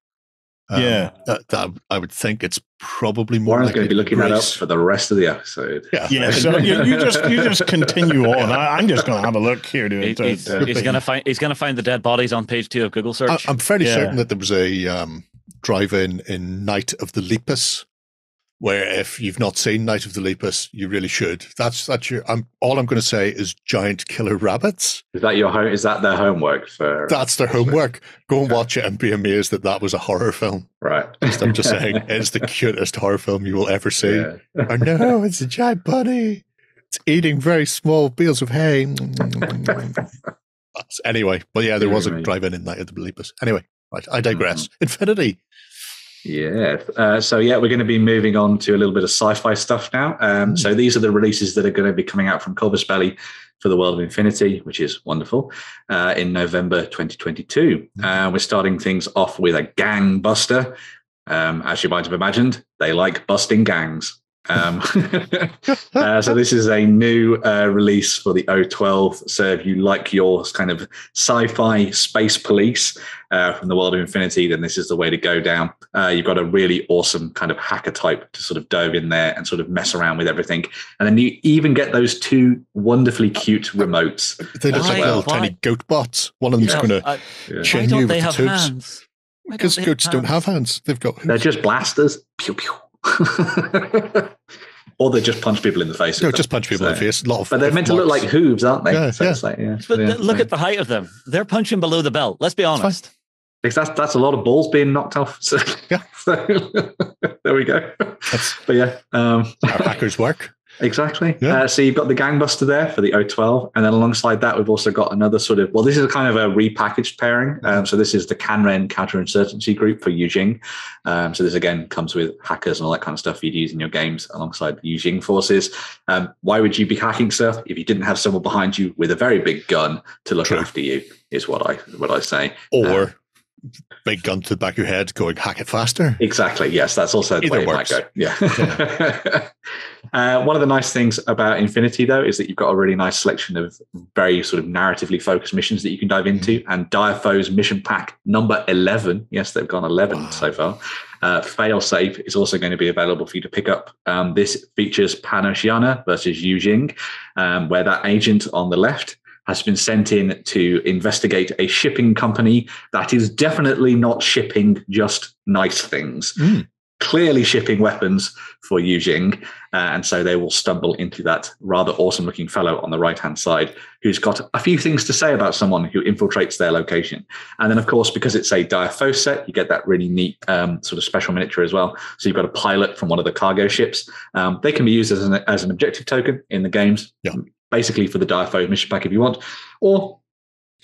That I would think it's probably more. Warren's going to be looking that up for the rest of the episode. Yeah. So you just continue on. I'm just going to have a look here. He's going to find the dead bodies on page 2 of Google search. I'm fairly certain that there was a drive-in in Night of the Lepus, where if you've not seen Night of the Lepus, you really should. That's your. All I'm going to say is giant killer rabbits. Is that your home? Is that their homework for? That's their homework. Go and watch it and be amazed that was a horror film. Right. I'm just saying, it's the cutest horror film you will ever see. Yeah. Oh no, it's a giant bunny. It's eating very small bales of hay. Anyway, but yeah, there was a drive-in in Night of the Lepus. Anyway, right, I digress. Infinity. Yeah. So we're going to be moving on to a little bit of sci-fi stuff now. So these are the releases that are going to be coming out from Culber's Belly for the World of Infinity, which is wonderful, in November 2022. We're starting things off with a gang buster. As you might have imagined, they like busting gangs. So this is a new release for the O12. So if you like your kind of sci-fi space police from the World of Infinity, then this is the way to go down. You've got a really awesome kind of hacker type to sort of dive in there and sort of mess around with everything. And then you even get those 2 wonderfully cute remotes. They look like little tiny goat bots. One of them's going to chain you with the tubes. Hands? Because goats don't have hands. They're just blasters. Pew pew. Or they just punch people in the face. No, just punch people in the face. But they're meant to look like hooves, aren't they? Look at the height of them. They're punching below the belt. Let's be honest. Because that's a lot of balls being knocked off. So, there we go. Our hackers work. Exactly. Yeah. So you've got the gangbuster there for the O12. And then alongside that, we've also got another sort of, this is a kind of a repackaged pairing. So this is the Canren counterinsurgency group for Yujing. So this again comes with hackers and all that kind of stuff you'd use in your games alongside the Yujing forces. Why would you be hacking stuff if you didn't have someone behind you with a very big gun to look after you, is what I say. Or big gun to the back of your head going, hack it faster. Exactly. Yes, that's also the way it might go. Yeah. One of the nice things about Infinity, though, is that you've got a really nice selection of very sort of narratively focused missions that you can dive into. And Dire Foes Mission Pack number 11, yes, they've gone 11 so far. Failsafe is also going to be available for you to pick up. This features Pan-Oceania versus Yujing, where that agent on the left has been sent in to investigate a shipping company that is definitely not shipping just nice things. Clearly shipping weapons for Yujing. And so they will stumble into that rather awesome looking fellow on the right-hand side who's got a few things to say about someone who infiltrates their location. And then, of course, because it's a Dire Foe set, you get that really neat sort of special miniature as well. So you've got a pilot from one of the cargo ships. They can be used as an objective token in the games. Yeah. Basically for the Dire Foe mission pack if you want, or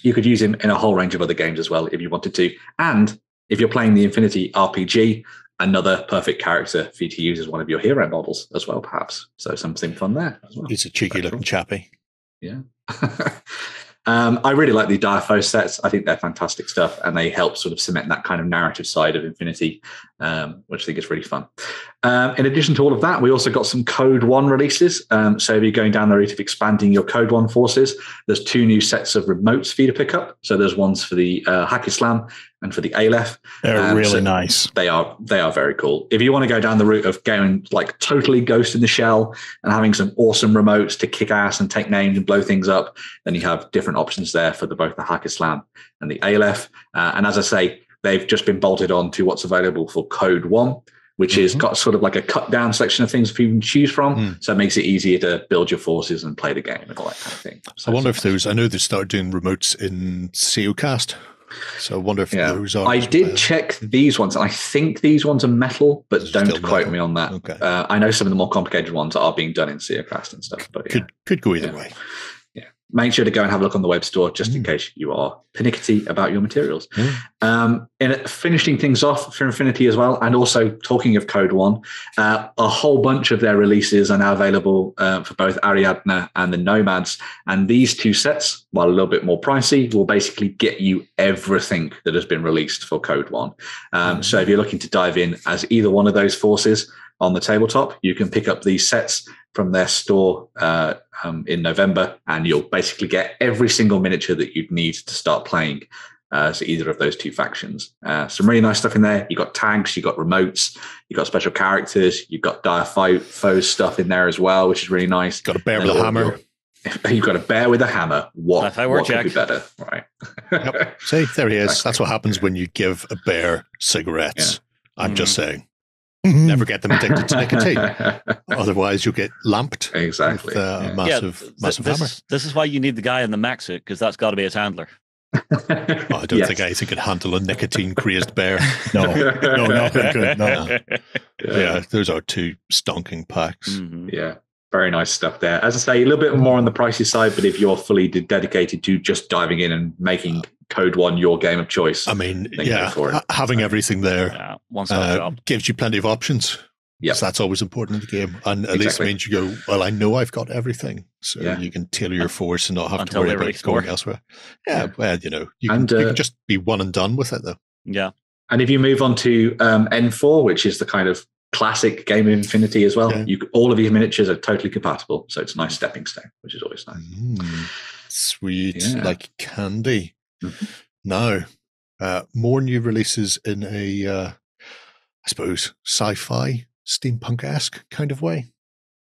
you could use him in a whole range of other games as well if you wanted to. And if you're playing the Infinity RPG, another perfect character for you to use as one of your hero models as well, perhaps. So something fun there as well. He's a cheeky looking chappy. Yeah. I really like the Dire Foe sets. I think they're fantastic stuff, and they help sort of cement that kind of narrative side of Infinity, which I think is really fun. In addition to all of that, we also got some Code 1 releases. So if you're going down the route of expanding your Code 1 forces, there's 2 new sets of remotes for you to pick up. So there's ones for the Hackislam and for the Aleph. They're really nice. They are very cool. If you want to go down the route of going like totally Ghost in the Shell and having some awesome remotes to kick ass and take names and blow things up, then you have different options there for both the Hackislam and the Aleph. And as I say, they've just been bolted on to what's available for Code 1. which is got sort of like a cut down selection of things for you to choose from. So it makes it easier to build your forces and play the game and all that kind of thing. So I wonder if I know they started doing remotes in SEOcast. So I wonder if those are. I did check these ones, and I think these ones are metal, but don't quote me on that. Okay. I know some of the more complicated ones are being done in SEOcast and stuff, but could go either way. Make sure to go and have a look on the web store just in case you are pernickety about your materials. And finishing things off for Infinity as well, and also talking of Code One, a whole bunch of their releases are now available for both Ariadne and the Nomads. And these two sets, while a little bit more pricey, will basically get you everything that has been released for Code One. So if you're looking to dive in as either one of those forces on the tabletop, you can pick up these sets from their store in November, and you'll basically get every single miniature that you'd need to start playing as either of those two factions. Some really nice stuff in there. You've got tags, you've got remotes, you've got special characters, you've got dire foes stuff in there as well, which is really nice. Got a bear with a hammer. You've got a bear with a hammer. What could be better? Right. Yep. See, there he is. Exactly. That's what happens when you give a bear cigarettes. I'm just saying. Never get them addicted to nicotine. Otherwise, you'll get lamped. Exactly. With a massive hammer. This is why you need the guy in the mech suit, because that's got to be his handler. I don't think anything could handle a nicotine-crazed bear. No, nothing could. No. Yeah, those are two stonking packs. Yeah. Very nice stuff there. As I say, a little bit more on the pricey side, but if you're fully dedicated to just diving in and making Code One your game of choice, I mean, having everything there gives you plenty of options. Yeah, so that's always important in the game, and at least means you go, well, I know I've got everything, so you can tailor your force and not have to worry about going elsewhere. Yeah, well, you can just be one and done with it, though. Yeah, and if you move on to N4, which is the kind of classic game of Infinity as well, all of these miniatures are totally compatible, so it's a nice stepping stone, which is always nice. Sweet, like candy. Now, more new releases in a, I suppose, sci-fi, steampunk-esque kind of way.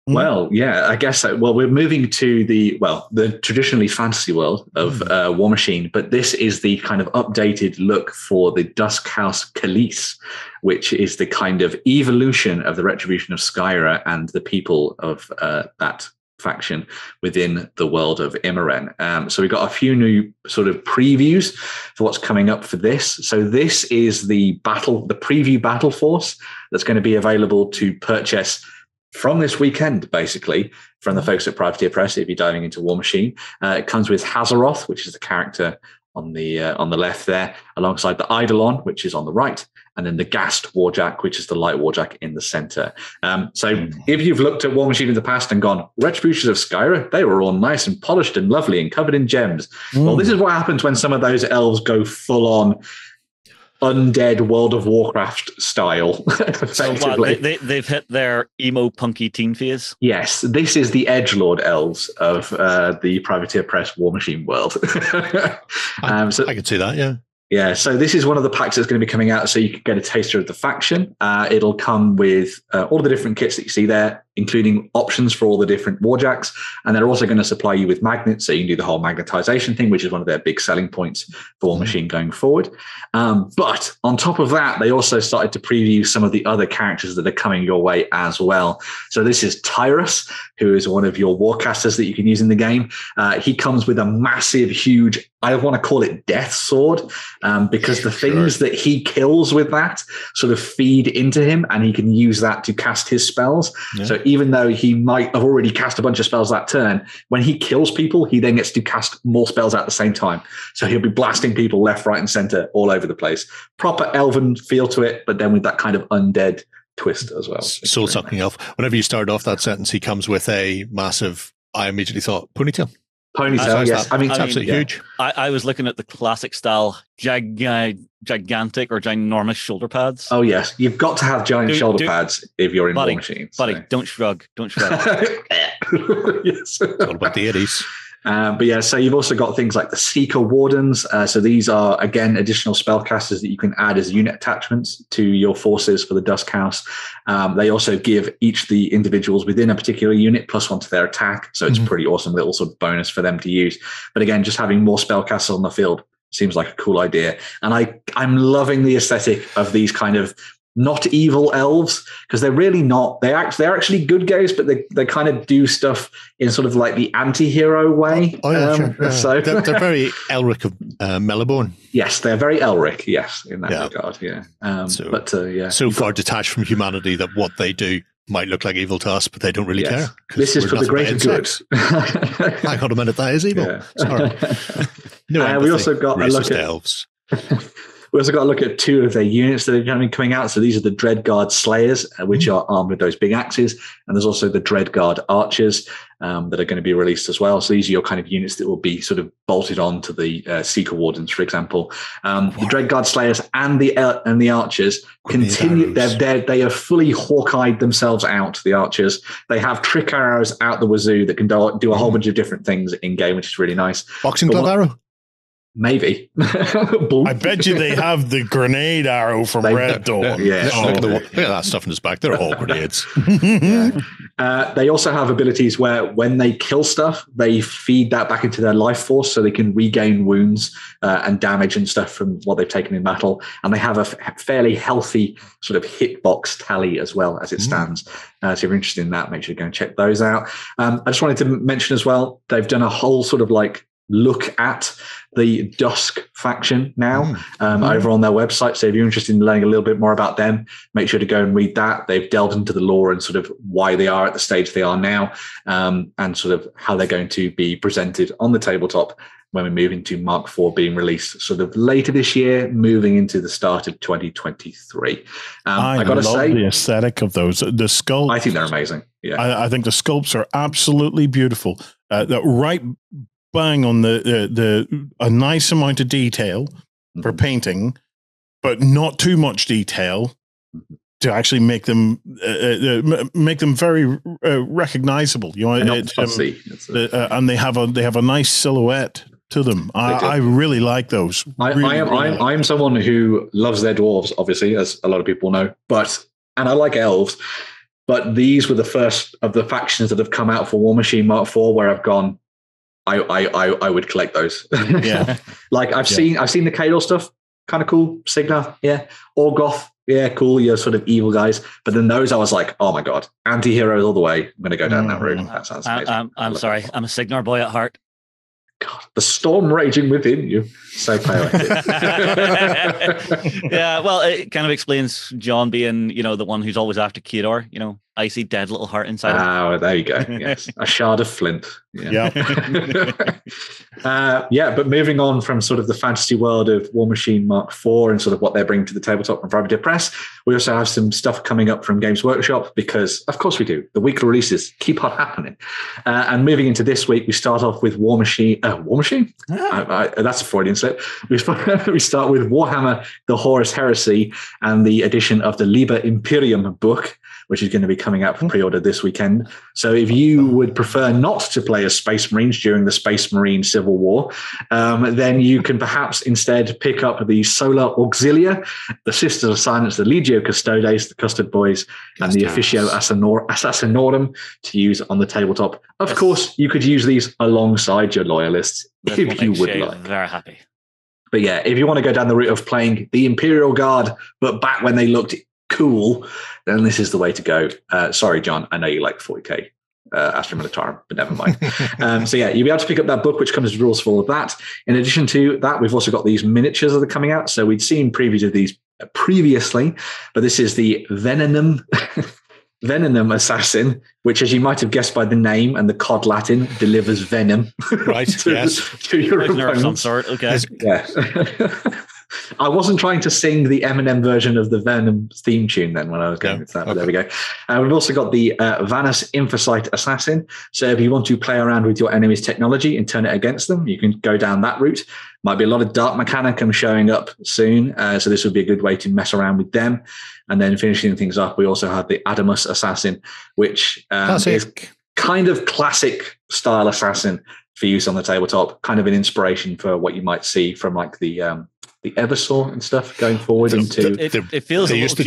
Well, yeah, I guess so. Well, we're moving to the traditionally fantasy world of Warmachine, but this is the kind of updated look for the Dusk House Kallyss, which is the kind of evolution of the Retribution of Skyra and the people of that faction within the world of Immoren. So we've got a few new sort of previews for what's coming up for this. So this is the preview battle force that's going to be available to purchase from this weekend, basically, from the folks at Privateer Press. If you're diving into Warmachine, it comes with Hazaroth, which is the character on the left there, alongside the Eidolon, which is on the right, and then the Ghast Warjack, which is the light Warjack in the center. So if you've looked at Warmachine in the past and gone, Retributions of Skyra, they were all nice and polished and lovely and covered in gems. Well, this is what happens when some of those elves go full on undead World of Warcraft style. So they've hit their emo punky teen phase. Yes, this is the edgelord elves of the Privateer Press Warmachine world. I can see that, yeah. Yeah, so this is one of the packs that's going to be coming out, so you can get a taster of the faction. It'll come with all the different kits that you see there, including options for all the different warjacks, and they're also going to supply you with magnets, so you can do the whole magnetization thing, which is one of their big selling points for Warmachine going forward. But on top of that, they also started to preview some of the other characters that are coming your way as well. So this is Tyrus, who is one of your warcasters that you can use in the game. He comes with a massive, huge, I want to call it death sword, because the things that he kills with that sort of feed into him, and he can use that to cast his spells. Yeah. So even though he might have already cast a bunch of spells that turn, when he kills people, he then gets to cast more spells at the same time. So he'll be blasting people left, right, and center all over the place. Proper elven feel to it, but then with that kind of undead twist as well. Soul-sucking elf. Whenever you start off that sentence, he comes with a massive, I immediately thought, ponytail. Ponytail, yes. I mean, it's absolutely huge. I was looking at the classic style gigantic or ginormous shoulder pads. Oh, yes. You've got to have giant shoulder pads if you're in Warmachine. Buddy, don't shrug. Don't shrug. Yes. It's all about the 80s. But yeah, so you've also got things like the Seeker Wardens. So these are, again, additional spellcasters that you can add as unit attachments to your forces for the Dusk House. They also give each the individuals within a particular unit +1 to their attack. So it's a pretty awesome little sort of bonus for them to use. But again, just having more spellcasters on the field seems like a cool idea. And I'm loving the aesthetic of these kind of not evil elves, because they're really not. They're actually good guys, but they kind of do stuff in sort of like the anti-hero way. Sure. So they're very Elric of Mellowbone. Yes, they're very Elric. Yes, in that regard. Yeah. So far detached from humanity that what they do might look like evil to us, but they don't really care. This is for the greater good. Hang on a minute, that is evil. Yeah. Sorry. We also got a look at elves. We also got to look at two of their units that are going to be coming out. So these are the Dreadguard Slayers, which are armed with those big axes. And there's also the Dreadguard Archers that are going to be released as well. So these are your kind of units that will be sort of bolted on to the Seeker Wardens, for example. The Dreadguard Slayers and the Archers continue. They have fully Hawkeyed themselves out, the Archers. They have trick arrows out the wazoo that can do a whole bunch of different things in game, which is really nice. Boxing glove arrow? Maybe. I bet you they have the grenade arrow from Red Dawn. That stuff in his back. They're all grenades. They also have abilities where when they kill stuff, they feed that back into their life force so they can regain wounds and damage and stuff from what they've taken in battle. And they have a fairly healthy sort of hitbox tally as well as it stands. So if you're interested in that, make sure you go and check those out. I just wanted to mention as well, they've done a whole sort of like look at the Dusk faction now over on their website. So if you're interested in learning a little bit more about them, make sure to go and read that. They've delved into the lore and sort of why they are at the stage they are now, and sort of how they're going to be presented on the tabletop when we move into Mark IV being released sort of later this year, moving into the start of 2023. I got to say, the aesthetic of those, the sculpts. I think they're amazing. Yeah, I think the sculpts are absolutely beautiful. Right bang on a nice amount of detail for painting, but not too much detail to actually make them very recognizable. You know, and they have a nice silhouette to them. I really like those. I am someone who loves their dwarves, obviously, as a lot of people know, and I like elves. But these were the first of the factions that have come out for Warmachine Mark IV, where I've gone, I would collect those. Yeah. Like I've seen the Kallyss stuff, kind of cool. Sigmar, yeah. Orgoth, yeah, cool. You're sort of evil guys. But then those, I was like, oh my God, anti-heroes all the way. I'm going to go down that route. That sounds amazing. I'm sorry. I'm a Sigmar boy at heart. God, the storm raging within you. So poetic. Yeah, well, it kind of explains John being, the one who's always after Kedar, icy, dead little heart inside him. Oh, there you go. Yes. A shard of flint. Yeah. But moving on from sort of the fantasy world of Warmachine Mark IV and sort of what they're bringing to the tabletop and Private Press, we also have some stuff coming up from Games Workshop because, of course we do. The weekly releases keep on happening. And moving into this week, we start off with Warmachine? That's a Freudian slip. We start with Warhammer, the Horus Heresy, and the edition of the Liber Imperium book, which is going to be coming out for pre-order this weekend. So if you would prefer not to play as Space Marines during the Space Marine Civil War, then you can perhaps instead pick up the Solar Auxilia, the Sisters of Silence, the Legio Custodes, the Custard Boys, and the Officio Assassinorum to use on the tabletop. Of course, you could use these alongside your loyalists if you would like. Very happy. But yeah, if you want to go down the route of playing the Imperial Guard, but back when they looked cool, then this is the way to go. Sorry, John, I know you like 40k Astra Militarum, but never mind. So yeah, you'll be able to pick up that book, which comes with rules for all of that. In addition to that, we've also got these miniatures that are coming out. So we'd seen previews of these previously, but this is the Venenum Assassin, which, as you might have guessed by the name and the COD Latin, delivers venom. Right, to your opponents. Of some sort, okay. Yeah. I wasn't trying to sing the Eminem version of the Venom theme tune then when I was going with that, but there we go. We've also got the Vanus Infocyte Assassin. So if you want to play around with your enemy's technology and turn it against them, you can go down that route. Might be a lot of Dark Mechanicum showing up soon, so this would be a good way to mess around with them. And then finishing things up, we also have the Adamus Assassin, which is kind of classic style assassin for use on the tabletop, kind of an inspiration for what you might see from like the Eversaw and stuff going forward it feels they used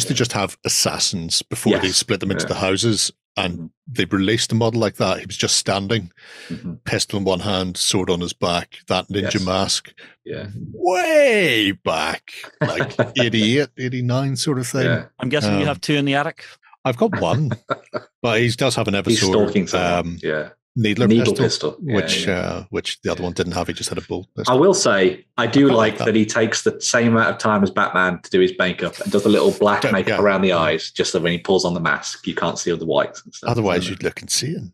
to just have assassins before they split them into the houses. And they released a model like that. He was just standing, pistol in one hand, sword on his back, that ninja mask. Yeah. Way back, like 88, 89 sort of thing. Yeah. I'm guessing you have two in the attic. I've got one, but he does have an He's stalking episode. someone. Needle pistol. which the other one didn't have. He just had a bolt pistol. I will say, I do like that he takes the same amount of time as Batman to do his makeup and does a little black makeup around the eyes, just so when he pulls on the mask, you can't see all the whites and stuff. Otherwise, you'd look insane.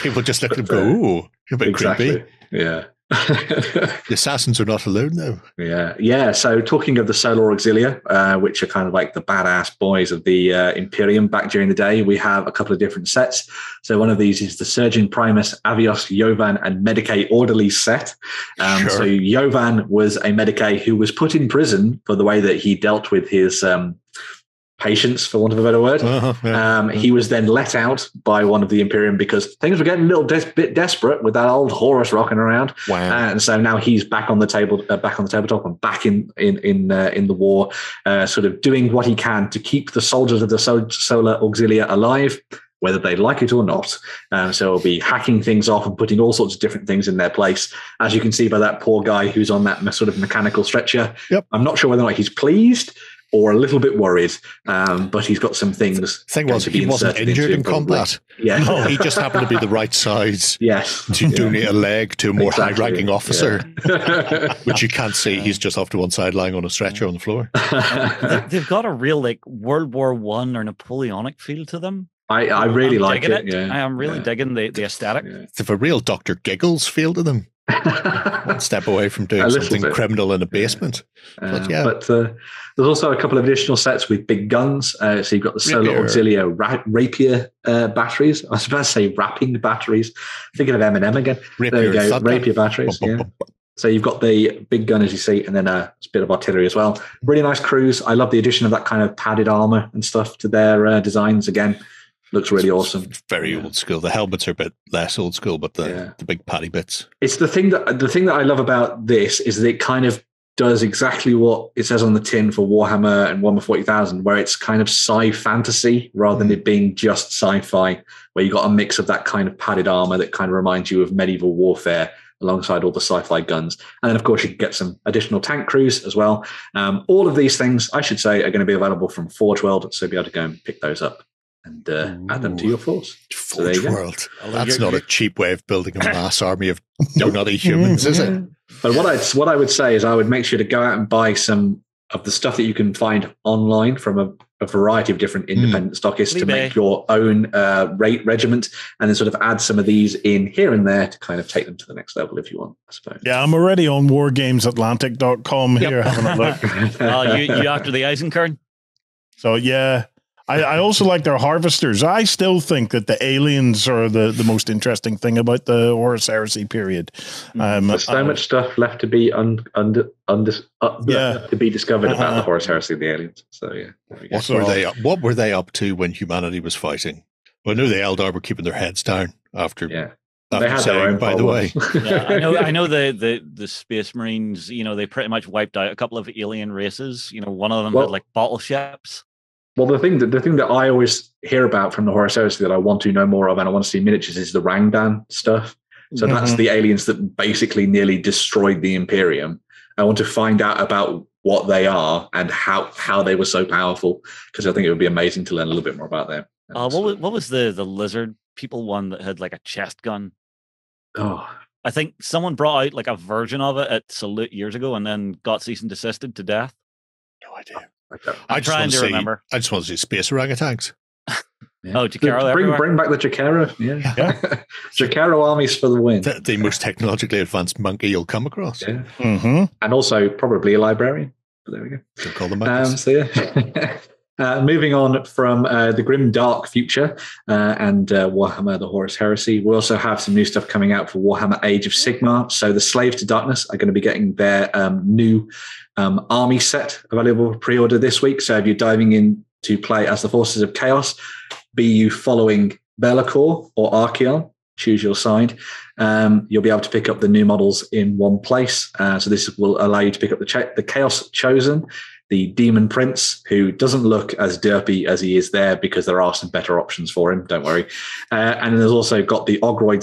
People just look at him and go, ooh, you're a bit creepy. Yeah. The assassins are not alone, though. Yeah. So talking of the Solar Auxilia, which are kind of like the badass boys of the Imperium back during the day, we have a couple of different sets. So one of these is the Surgeon Primus, Avios, Jovan, and Medicae Orderly set. So Jovan was a Medicae who was put in prison for the way that he dealt with his patients, for want of a better word. He was then let out by one of the Imperium because things were getting a little bit desperate with that old Horus rocking around. Wow. And so now he's back on the tabletop and back in the war, sort of doing what he can to keep the soldiers of the Solar Auxilia alive, whether they like it or not. So he'll be hacking things off and putting all sorts of different things in their place. As you can see by that poor guy who's on that sort of mechanical stretcher. Yep. I'm not sure whether or not he's pleased or a little bit worried, but he's got some things. Thing was, he wasn't injured in combat. Yeah. No, he just happened to be the right size. Yes. To donate a leg to a more high-ranking officer, which you can't see. He's just off to one side, lying on a stretcher on the floor. They've got a real like World War I or Napoleonic feel to them. I really like it. Yeah. I am really digging the aesthetic. They have a real Dr. Giggles feel to them. One step away from doing something criminal in a basement. But there's also a couple of additional sets with big guns. So you've got the Solar Auxilia Rapier batteries. I was about to say wrapping batteries. Thinking of Eminem again. There you go, Rapier batteries. So you've got the big gun, as you see, and then a bit of artillery as well. Really nice crews. I love the addition of that kind of padded armor and stuff to their designs. Again, looks really awesome. Very old school. The helmets are a bit less old school, but the big paddy bits. It's the thing that I love about this is that it kind of does exactly what it says on the tin for Warhammer and Warhammer 40,000, where it's kind of sci-fantasy rather than it being just sci-fi, where you got a mix of that kind of padded armor that kind of reminds you of medieval warfare alongside all the sci-fi guns. And then, of course, you can get some additional tank crews as well. All of these things, I should say, are going to be available from Forge World, so you'll be able to go and pick those up and add them to your force. Forge World. That's not a cheap way of building a mass army of nutty humans, is it? But what I would say is I would make sure to go out and buy some of the stuff that you can find online from a variety of different independent stockists to make your own regiment, and then sort of add some of these in here and there to kind of take them to the next level if you want, I suppose. Yeah, I'm already on wargamesatlantic.com here having a look. You after the Eisenkern? So, yeah. I also like their harvesters. I still think that the aliens are the most interesting thing about the Horus Heresy period. There's so much stuff left to be to be discovered about the Horus Heresy and the aliens. So what were they up to when humanity was fighting? Well, I know the Eldar were keeping their heads down after. Yeah. They had their own by the way. I know the Space Marines. They pretty much wiped out a couple of alien races. One of them had like bottle ships. Well, the thing that I always hear about from the Horus Heresy that I want to know more of and I want to see miniatures is the Rangdan stuff. So that's the aliens that basically nearly destroyed the Imperium. I want to find out about what they are and how they were so powerful, because I think it would be amazing to learn a little bit more about them. What was the lizard people one that had like a chest gun? Oh, I think someone brought out like a version of it at Salute years ago and then got cease and desisted to death. No idea. I'm trying to remember. I just want to see space orangutans. Oh, Jakaro bring back the Jakaro. Yeah. Jakaro armies for the win. The most technologically advanced monkey you'll come across. Yeah. And also probably a librarian. But there we go. Don't call them monkeys. Moving on from the grim dark future and Warhammer the Horus Heresy, we also have some new stuff coming out for Warhammer Age of Sigmar. So the Slave to Darkness are going to be getting their new army set available for pre-order this week. So if you're diving in to play as the Forces of Chaos, be you following Belacor or Archaon, choose your side, you'll be able to pick up the new models in one place. So this will allow you to pick up the Chaos Chosen, the Demon Prince, who doesn't look as derpy as he is there because there are some better options for him, don't worry. And there's also got the Ogroid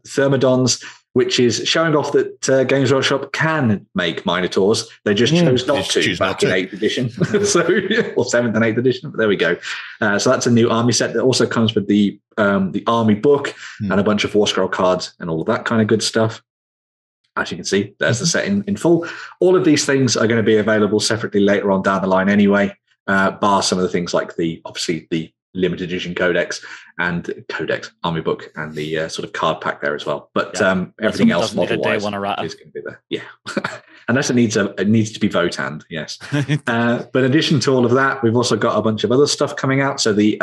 Thermodons, which is showing off that Games Workshop can make Minotaurs. They just chose not to back in 8th edition. So, or 7th and 8th edition, but there we go. So that's a new army set that also comes with the army book and a bunch of War Scroll cards and all of that kind of good stuff. As you can see, there's the set in full. All of these things are going to be available separately later on down the line anyway, bar some of the things like obviously the limited edition codex army book and the sort of card pack there as well. But everything else model-wise is going to be there. Yeah. Unless it needs to be Votand, yes. But in addition to all of that, we've also got a bunch of other stuff coming out. So the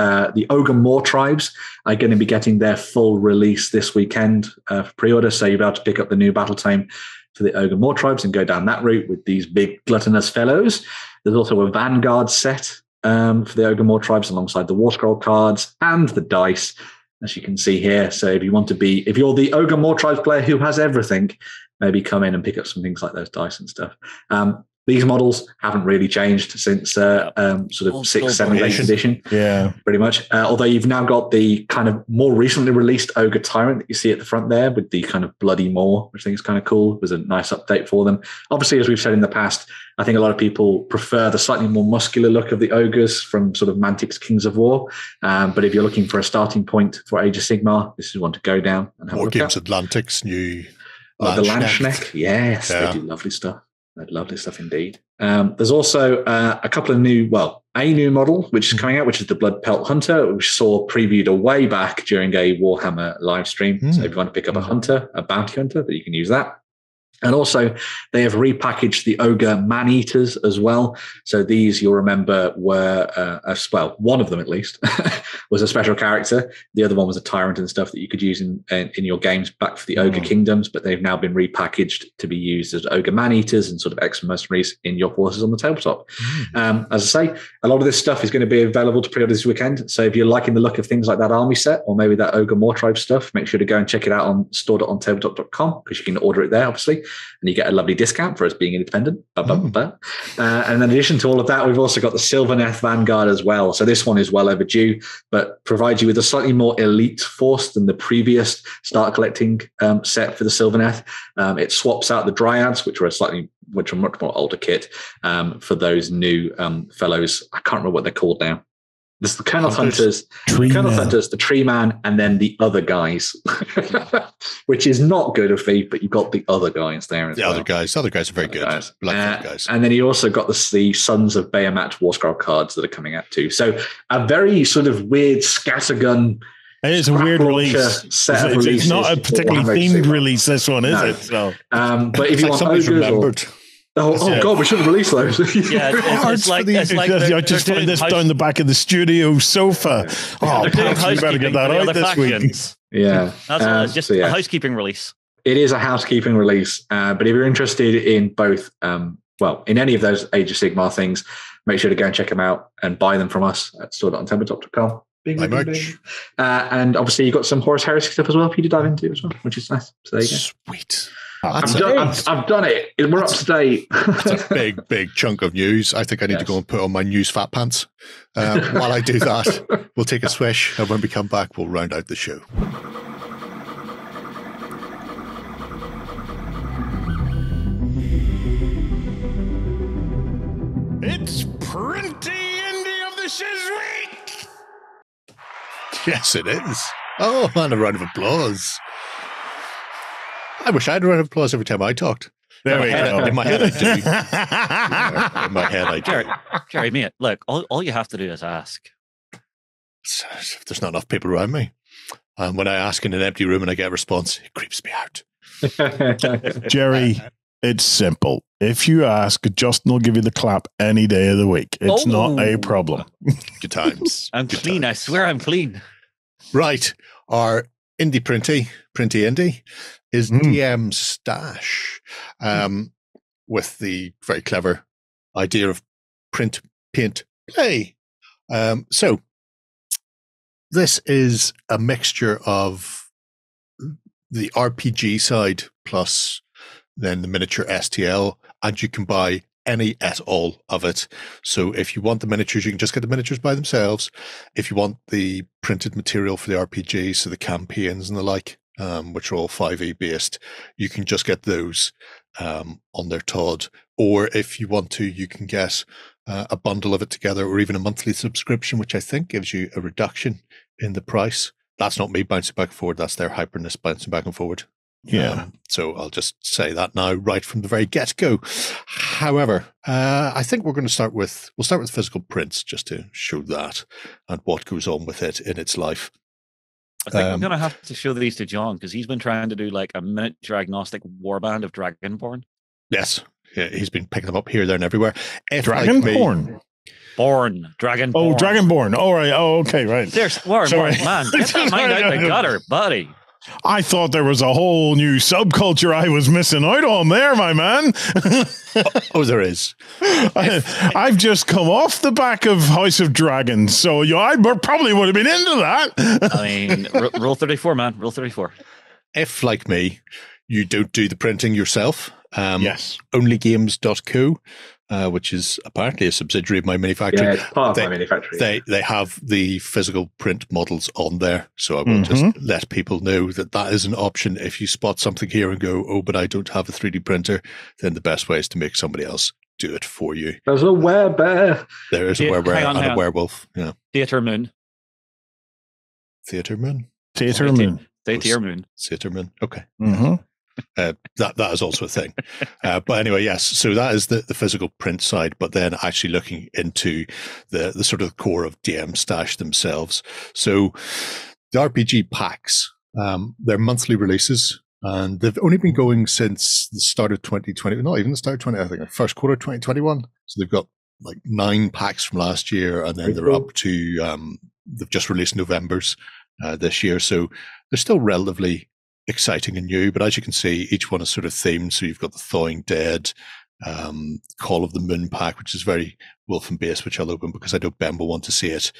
Ogre Moor tribes are going to be getting their full release this weekend for pre-order. So you'll be able to pick up the new battle tome for the Ogre Moor tribes and go down that route with these big gluttonous fellows. There's also a Vanguard set for the Ogre Moor tribes alongside the War Scroll cards and the dice, as you can see here. So if you're the Ogre Moor tribes player who has everything, maybe come in and pick up some things like those dice and stuff. These models haven't really changed since sort of 6th, 7th, 8th edition. Yeah, pretty much. Although you've now got the kind of more recently released Ogre Tyrant that you see at the front there with the kind of bloody maw, which I think is kind of cool. It was a nice update for them. Obviously, as we've said in the past, I think a lot of people prefer the slightly more muscular look of the ogres from sort of Mantic's Kings of War. But if you're looking for a starting point for Age of Sigmar, this is one to go down and have a look at. Wargames Atlantic's new the Landschneck. Yes, they do lovely stuff. Lovely stuff indeed. There's also a new model which is coming out, which is the Blood Pelt Hunter, which saw previewed a way back during a Warhammer live stream. So if you want to pick up a bounty hunter, that you can use that. And also, they have repackaged the Ogre Man-Eaters as well. So these, you'll remember, were, one of them at least, was a special character. The other one was a tyrant and stuff that you could use in your games back for the Ogre Kingdoms, but they've now been repackaged to be used as Ogre Man-Eaters and sort of ex-mercenaries in your forces on the tabletop. As I say, a lot of this stuff is going to be available to pre-order this weekend. So if you're liking the look of things like that army set or maybe that Ogre Moor Tribe stuff, make sure to go and check it out on store.ontabletop.com because you can order it there, obviously. And you get a lovely discount for us being independent. And in addition to all of that, we've also got the Sylvaneth Vanguard as well. So this one is well overdue, but provides you with a slightly more elite force than the previous Start Collecting set for the Sylvaneth. It swaps out the Dryads, which are a much more older kit, for those new fellows. I can't remember what they're called now. There's the Colonel Hunters, the Tree Man, and then the other guys, which is not good of feed, but you've got the other guys there as well. Other guys are very good. Guys. Guys. And then you also got the Sons of Bayamat War Scroll cards that are coming out too. So a very sort of weird scattergun. It is a weird release. It's not a particularly themed release, this one, is it? So. But if you want ogres remembered. Oh God, we should have released those. It's like I just find this down the back of the studio sofa. Oh, Pax, you better get that out this week. Yeah, that's just a housekeeping release. It is a housekeeping release, but if you're interested in both, in any of those Age of Sigmar things, make sure to go and check them out and buy them from us at store.ontabletop.com. And obviously you've got some Horus Heresy stuff as well for you to dive into as well, which is nice. So there you go. Sweet. I've done it. We're up to date. That's a big chunk of news. I think I need to go and put on my news fat pants. While I do that, we'll take a swish, and when we come back, we'll round out the show. It's Printy Indie of the Shizweek! Yes, it is. Oh, man, a round of applause. I wish I had a round of applause every time I talked. There we go. In my head, I do. In my head, I do. Jerry, mate, look, all you have to do is ask. There's not enough people around me. And when I ask in an empty room and I get a response, it creeps me out. Jerry, it's simple. If you ask, Justin will give you the clap any day of the week. It's not a problem. Good times. I'm Good clean. times. I swear I'm clean. Right. Our indie Printy Indie is DM Stash, with the very clever idea of print, paint, play. So this is a mixture of the RPG side plus then the miniature STL, and you can buy any at all of it. So if you want the miniatures, you can just get the miniatures by themselves. If you want the printed material for the RPG, so the campaigns and the like, which are all 5e based, you can just get those on their Todd. Or if you want to, you can get a bundle of it together, or even a monthly subscription, which I think gives you a reduction in the price. That's not me bouncing back and forward. That's their hyperness bouncing back and forward. Yeah. So I'll just say that now, right from the very get-go. However, I think we'll start with physical prints, just to show that and what goes on with it in its life. I think I'm going to have to show these to John, because he's been trying to do like a miniature agnostic warband of Dragonborn. Yes. Yeah, he's been picking them up here, there, and everywhere. Dragonborn? Dragonborn. Oh, Dragonborn. All right. Oh, okay, right. There's Warren, man. Get that mind out the gutter, buddy. I thought there was a whole new subculture I was missing out on there, my man. Oh, there is. I've just come off the back of House of Dragons, so I probably would have been into that. I mean, Rule 34, man. Rule 34. If, like me, you don't do the printing yourself, yes. Onlygames.co, which is apparently a subsidiary of my manufacturing. Yeah, it's part of my manufacturing. They have the physical print models on there. So I will just let people know that is an option. If you spot something here and go, oh, but I don't have a 3D printer, then the best way is to make somebody else do it for you. There's a werebear. There is a werebear and a werewolf. Yeah. Theater Moon. Theater Moon? Theater Moon. Theater Moon. Theater Moon. Okay. Mm-hmm. That is also a thing. But anyway, yes, so that is the physical print side, but then actually looking into the sort of core of DM Stash themselves. So the RPG packs, they're monthly releases, and they've only been going since the start of 2020, not even the start of 20, I think the first quarter of 2021. So they've got like 9 packs from last year, and then they're up to, they've just released November's this year. So they're still relatively exciting and new, but as you can see, each one is sort of themed. So you've got the Thawing Dead, Call of the Moon pack, which is very Wolfen based, which I'll open because I know Ben will want to see it.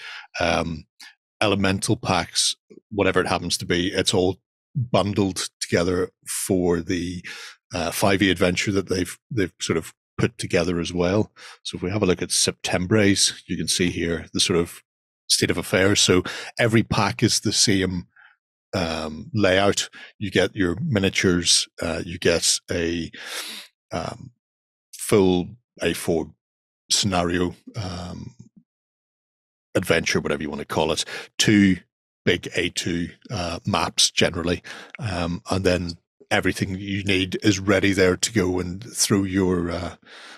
Elemental packs, whatever it happens to be, it's all bundled together for the 5e adventure that they've sort of put together as well. So if we have a look at September's, you can see here the sort of state of affairs. So every pack is the same layout. You get your miniatures, you get a full A4 scenario adventure, whatever you want to call it, 2 big A2 maps generally, and then everything you need is ready there to go and throw your I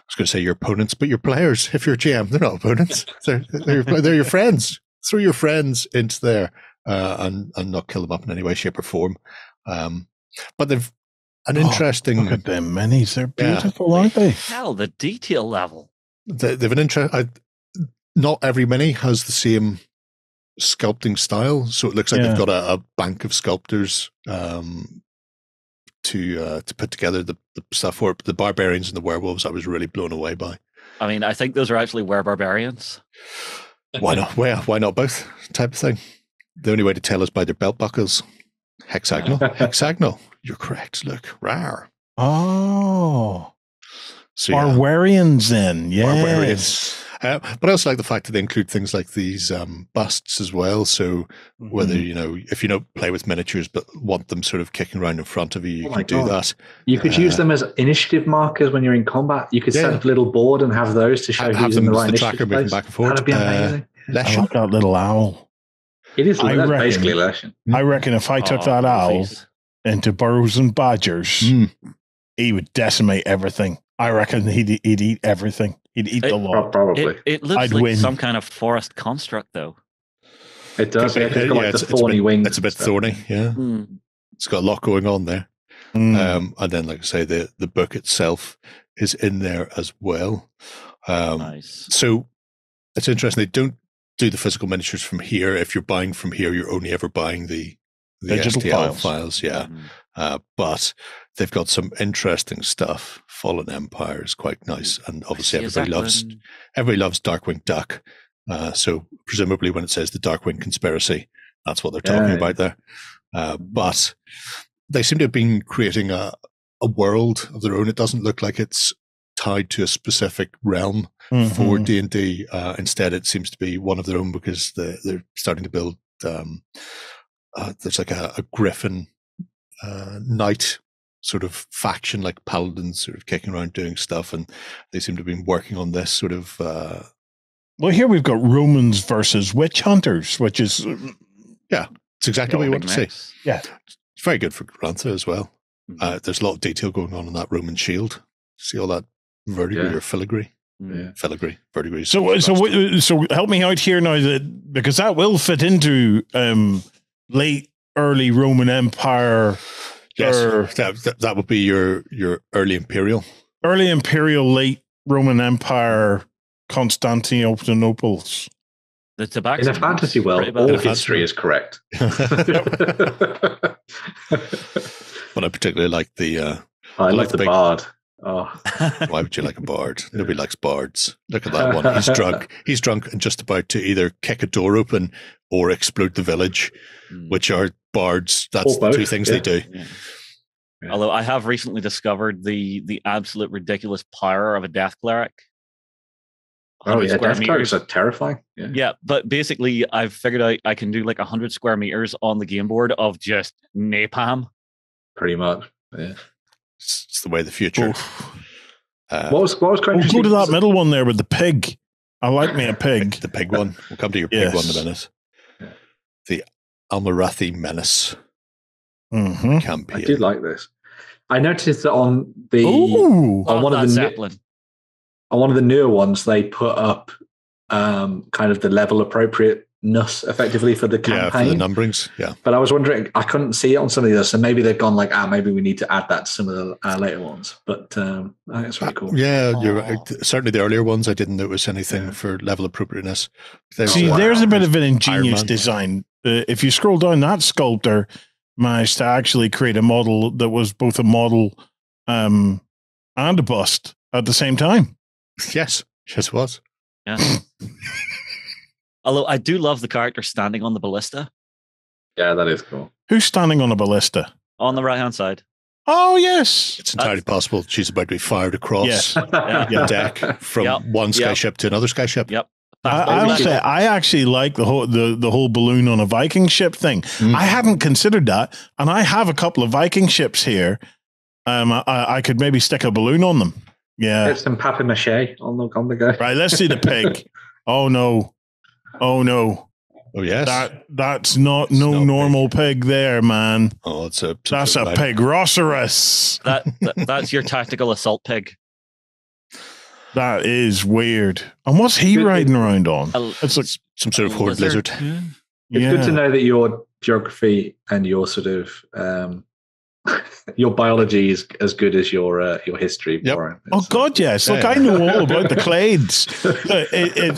was going to say your opponents, but your players, if you're a GM, they're not opponents, they're your friends. Throw your friends into there and not kill them up in any way, shape, or form. But they've an interesting. Look at them minis; they're beautiful, aren't they? Hell, the detail level. They've an interest. Not every mini has the same sculpting style, so it looks like they've got a bank of sculptors to put together the stuff for it. The barbarians and the werewolves, I was really blown away by. I mean, I think those are actually barbarians. Why not? Why not both? Type of thing. The only way to tell is by their belt buckles. Hexagonal. Hexagonal. You're correct. Look, rar. Oh. So, Barbarians then, yes. Barbarians. But I also like the fact that they include things like these busts as well. So whether, if you don't play with miniatures but want them sort of kicking around in front of you, you can do that. You could use them as initiative markers when you're in combat. You could set up a little board and have those to show who's in the right initiative place. Back and forth. That'd be amazing. I like that little owl. It is basically Leshen. I reckon if I took that owl into burrows and badgers, he would decimate everything. I reckon he'd eat everything. He'd eat the lot. Probably. It looks like some kind of forest construct, though. It does. It's got like the thorny wings. It's a bit thorny, yeah. It's got a lot going on there. And then, like I say, the book itself is in there as well. Nice. So it's interesting. They don't do the physical miniatures from here. If you're buying from here, you're only ever buying the digital STL files, yeah. But they've got some interesting stuff. Fallen Empire is quite nice, and obviously everybody loves Darkwing Duck. So presumably, when it says the Darkwing Conspiracy, that's what they're talking about there. But they seem to have been creating a world of their own. It doesn't look like it's tied to a specific realm for D&D. Instead, it seems to be one of their own because they're starting to build. There's like a Griffin knight sort of faction, like paladins, sort of kicking around doing stuff, and they seem to have been working on this sort of. Well, here we've got Romans versus witch hunters, which is it's exactly what you want to see. Yeah, it's very good for Grantha as well. There's a lot of detail going on in that Roman shield. See all that verdigris or filigree? Yeah. Filigree, verdigris. So help me out here now, because that will fit into late early Roman Empire. Yes, that would be your early Imperial, late Roman Empire, Constantinople's. The tobacco in a fantasy world, all history is correct. But I particularly like the. I like the bard. Oh, why would you like a bard? Nobody likes bards. Look at that one. He's drunk. He's drunk and just about to either kick a door open or explode the village, which are bards. That's the two things they do. Yeah. Yeah. Although I have recently discovered the absolute ridiculous power of a death cleric. Oh yeah, death clerics are terrifying. Yeah, but basically I've figured out I can do like 100 square meters on the game board of just napalm. Pretty much, yeah. It's the way of the future. What was quite go to that middle one there with the pig. I like me a pig. The pig one. We'll come to your pig one in a minute. Yeah. The Almorathi Menace campaign. I do like this. I noticed that on the one of the newer ones, they put up kind of the level appropriateness effectively for the campaign. Yeah, for the numberings. Yeah. But I was wondering, I couldn't see it on some of these, so maybe they've gone like, maybe we need to add that to some of the later ones. But I think it's really cool. Yeah, you're right. Certainly the earlier ones, I didn't notice anything for level appropriateness. There's a bit of an ingenious design. If you scroll down, that sculptor managed to actually create a model that was both a model and a bust at the same time. Yes, it was. Yeah. Although I do love the character standing on the ballista. Yeah, that is cool. Who's standing on a ballista? On the right-hand side. Oh, yes. It's entirely possible she's about to be fired across the deck from one skyship to another skyship. Yep. I actually like the whole balloon on a Viking ship thing. I hadn't considered that, and I have a couple of Viking ships here. I could maybe stick a balloon on them. Yeah, get some papier-mâché on the go. Right, let's see the pig. Oh no! Oh yes, that's not normal pig there, man. Oh, that's a pig-rocerus. That's your tactical assault pig. That is weird. And what's he riding around on? It's like some sort of horde lizard. It's good to know that your geography and your sort of your biology is as good as your history. Yep. Oh God, yes. Look, I know all about the clades.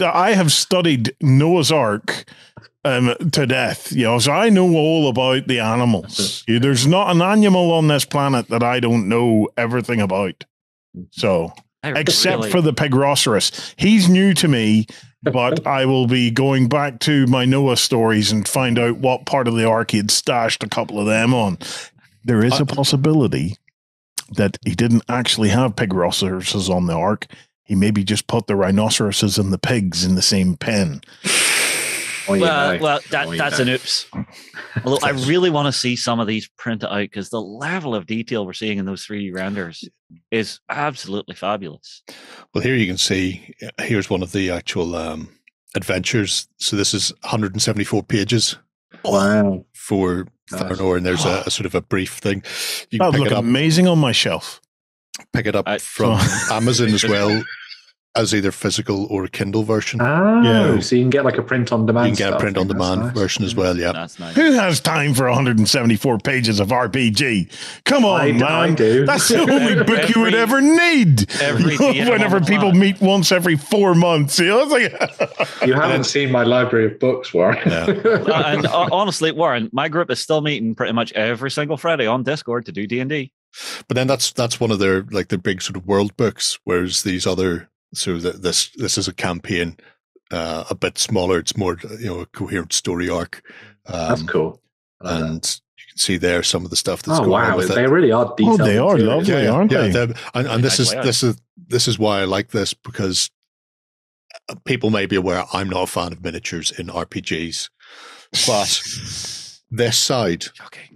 I have studied Noah's Ark to death. So I know all about the animals. There's not an animal on this planet that I don't know everything about. So. Except for the pig-rocerus. He's new to me, but I will be going back to my Noah stories and find out what part of the ark he'd stashed a couple of them on. There is a possibility that he didn't actually have pig-roceruses on the ark. He maybe just put the rhinoceroses and the pigs in the same pen. That's an oops. Although I really want to see some of these printed out because the level of detail we're seeing in those 3D renders is absolutely fabulous. Well, here you can see, here's one of the actual adventures. So this is 174 pages. Wow. For Thornor, and there's a sort of a brief thing. You can pick it up. Amazing on my shelf. Pick it up from Amazon as well. As either physical or a Kindle version. So you can get like a print on demand. You can get a print on demand version as well. Yeah, that's nice. Who has time for 174 pages of RPG? Come on, man! I do. That's the only book you would ever need. Whenever people meet once every 4 months, it's like you haven't seen my library of books, Warren. Yeah. And honestly, Warren, my group is still meeting pretty much every single Friday on Discord to do D&D. But then that's one of their big sort of world books, whereas these other. So this is a campaign, a bit smaller. It's more a coherent story arc. That's cool. And you can see there some of the stuff that's going on with they it. really are detailed. Oh, they are lovely, aren't they? And this is why I like this, because people may be aware I'm not a fan of miniatures in RPGs, but this side,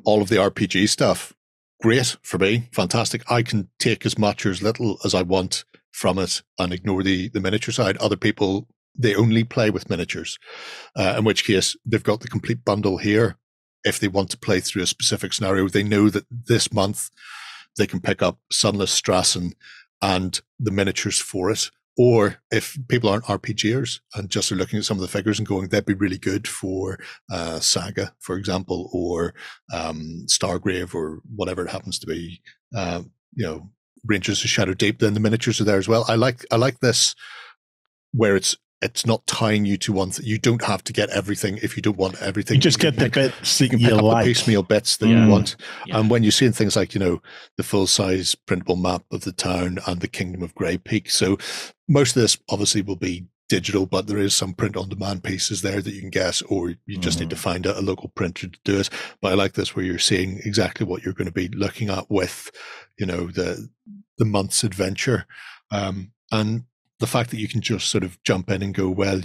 all of the RPG stuff, great for me, fantastic. I can take as much or as little as I want from it and ignore the miniature side. Other people, they only play with miniatures, in which case they've got the complete bundle here. If they want to play through a specific scenario, they know that this month they can pick up Sunless Strassen and the miniatures for it. Or if people aren't RPGers and just are looking at some of the figures and going, they'd be really good for Saga, for example, or Stargrave, or whatever it happens to be, Rangers of Shadow Deep, then the miniatures are there as well. I like this, where it's not tying you to one. You don't have to get everything if you don't want everything. You just get the bits that you pick up like. The piecemeal bits that you want. Yeah. And when you're seeing things like, the full-size printable map of the town and the Kingdom of Grey Peak. So most of this obviously will be digital, but there is some print-on-demand pieces there that you can guess, or you just need to find a local printer to do it. But I like this, where you're seeing exactly what you're going to be looking at with, the month's adventure. And the fact that you can just sort of jump in and go, well,